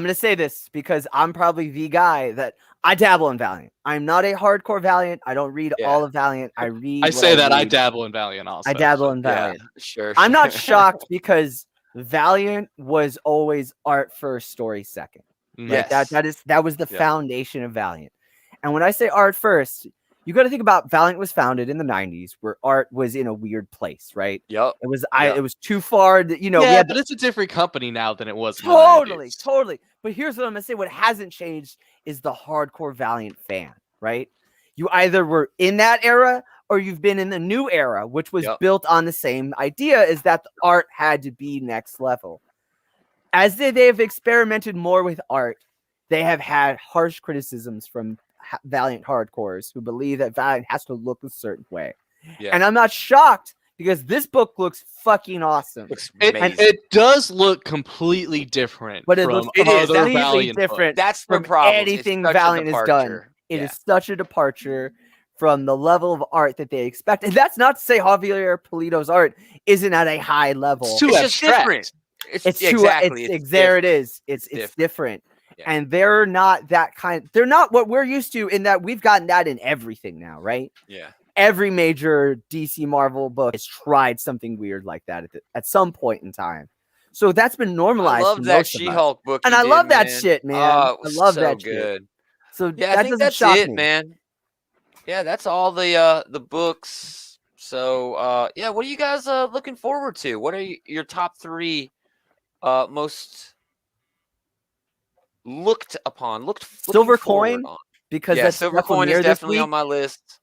gonna say this because I'm probably the guy that I dabble in Valiant. I'm not a hardcore Valiant. I don't read all of Valiant. I read. I what say that I read. dabble in Valiant also. I dabble in Yeah, Valiant. sure. I'm not shocked because Valiant was always art first, story second. Yes. That was the foundation of Valiant. And when I say art first, you got to think about Valiant was founded in the 90s where art was in a weird place, right? Yep. It was too far, we Yeah, had but it's a different company now than it was. In the 90s. totally. But here's what I'm gonna say: what hasn't changed is the hardcore Valiant fan, right? You either were in that era or you've been in the new era, which was built on the same idea: is that the art had to be next level. As they have experimented more with art, they have had harsh criticisms from Valiant hardcores who believe that Valiant has to look a certain way. Yeah. And I'm not shocked because this book looks fucking awesome. It does look completely different, but it from looks other completely Valiant different. That's the from problem. anything It's such a Valiant has done. departure. It is such a departure from the level of art that they expect. And that's not to say Javier Pulido's art isn't at a high level. It's too just different. It's too exactly. there it is. It's different. Yeah. And they're not that kind. They're not what we're used to in that we've gotten that in everything now, right? Yeah. Every major DC Marvel book has tried something weird like that at some point in time. So that's been normalized. I love to that most of us. She-Hulk book. And you I love did, that man. shit, man. Oh, I love so that good. shit. So Yeah, I think that's shock it, me. man. Yeah, that's all the books. So yeah, what are you guys looking forward to? What are your top 3 most looked Silver forward Coin, on? because Yeah, that's Silver Coin is definitely on my list.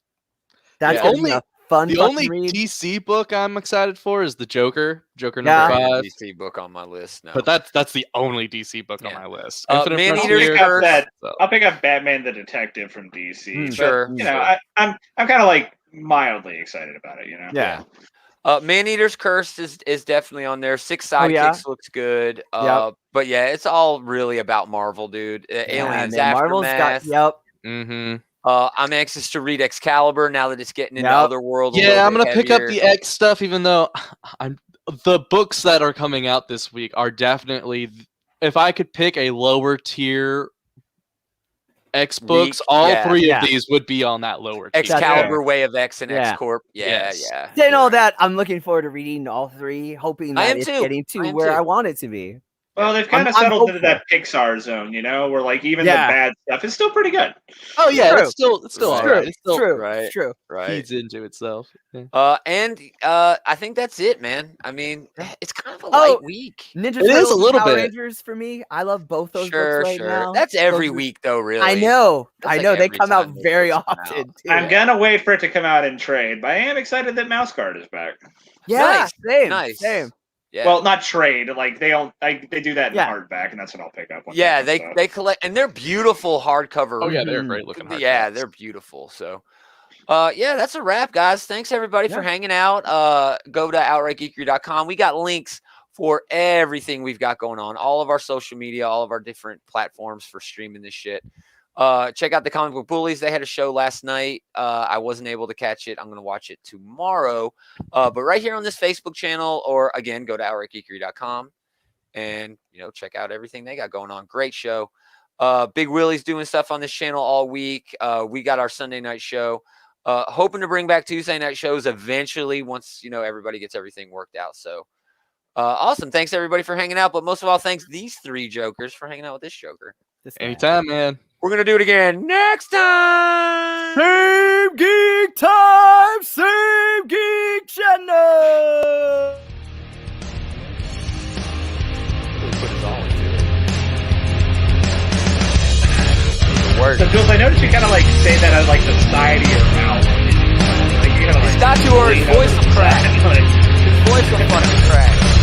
That's Yeah. gonna be a fun The fucking only read. DC book I'm excited for is the Joker Yeah. number Not a 5. DC book on my list. No. But that's the only DC book on Yeah. my list. Man-Eater's Frontier, Curse. I'll pick up Batman the Detective from DC. Mm, but, sure. You know, I'm kind of like mildly excited about it. You know. Yeah. Man-Eater's Curse is definitely on there. 6 Sidekicks looks good. But yeah, it's all really about Marvel, dude. Aliens man, Marvel's Aftermath. Mm-hmm. I'm anxious to read Excalibur now that it's getting into Otherworld. Yeah, I'm gonna pick up the X stuff, even though the books that are coming out this week are definitely. If I could pick a lower tier X books, all 3 of these would be on that lower tier. Excalibur, Way of X, and Yeah. X Corp. Yeah, Yes. yeah. Saying all that, I'm looking forward to reading all 3, hoping I that am it's too. getting I to am where too. I want it to be. Well, they've kind of I'm settled into hopeful. that Pixar zone, where like even Yeah. the bad stuff is still pretty good. Oh yeah, True. it's still all right. It's still True. right. It's true. Right. feeds into itself. Yeah. I think that's it, man. I mean, it's kind of a light week. Ninja It is Turtles a and little Power bit. Rangers for me. I love both those Sure, books right sure. now. That's every Those are- week, though. Really. I know. That's I like know. They every come out time those very books come often. out. Too. I'm gonna wait for it to come out in trade, but I am excited that Mouse Guard is back. Yeah. Same. Nice. Same. Yeah. Well, not trade. Like they do that in Yeah. hardback, and that's what I'll pick up. When yeah, that comes out. they collect, and they're beautiful hardcover. Oh yeah, they're Mhm. great looking. Yeah, hardcovers. they're beautiful. So, yeah, that's a wrap, guys. Thanks everybody for Yeah. hanging out. Go to outrightgeekery.com. We got links for everything we've got going on, all of our social media, all of our different platforms for streaming this shit. Check out the Comic Book Bullies. They had a show last night. I wasn't able to catch it. I'm going to watch it tomorrow. But right here on this Facebook channel, or again, go to outrightgeekery.com and, check out everything they got going on. Great show. Big Willie's doing stuff on this channel all week. We got our Sunday night show. Hoping to bring back Tuesday night shows eventually once, everybody gets everything worked out. So, awesome. Thanks everybody for hanging out. But most of all, thanks these three jokers for hanging out with this joker. This guy. Anytime, man. We're going to do it again next time. Same geek time, same geek channel. So, Jules, I noticed you kind of like say that as like the side of your mouth. Like you gotta like. He's got to, or his voice will crack. His voice will fucking crack.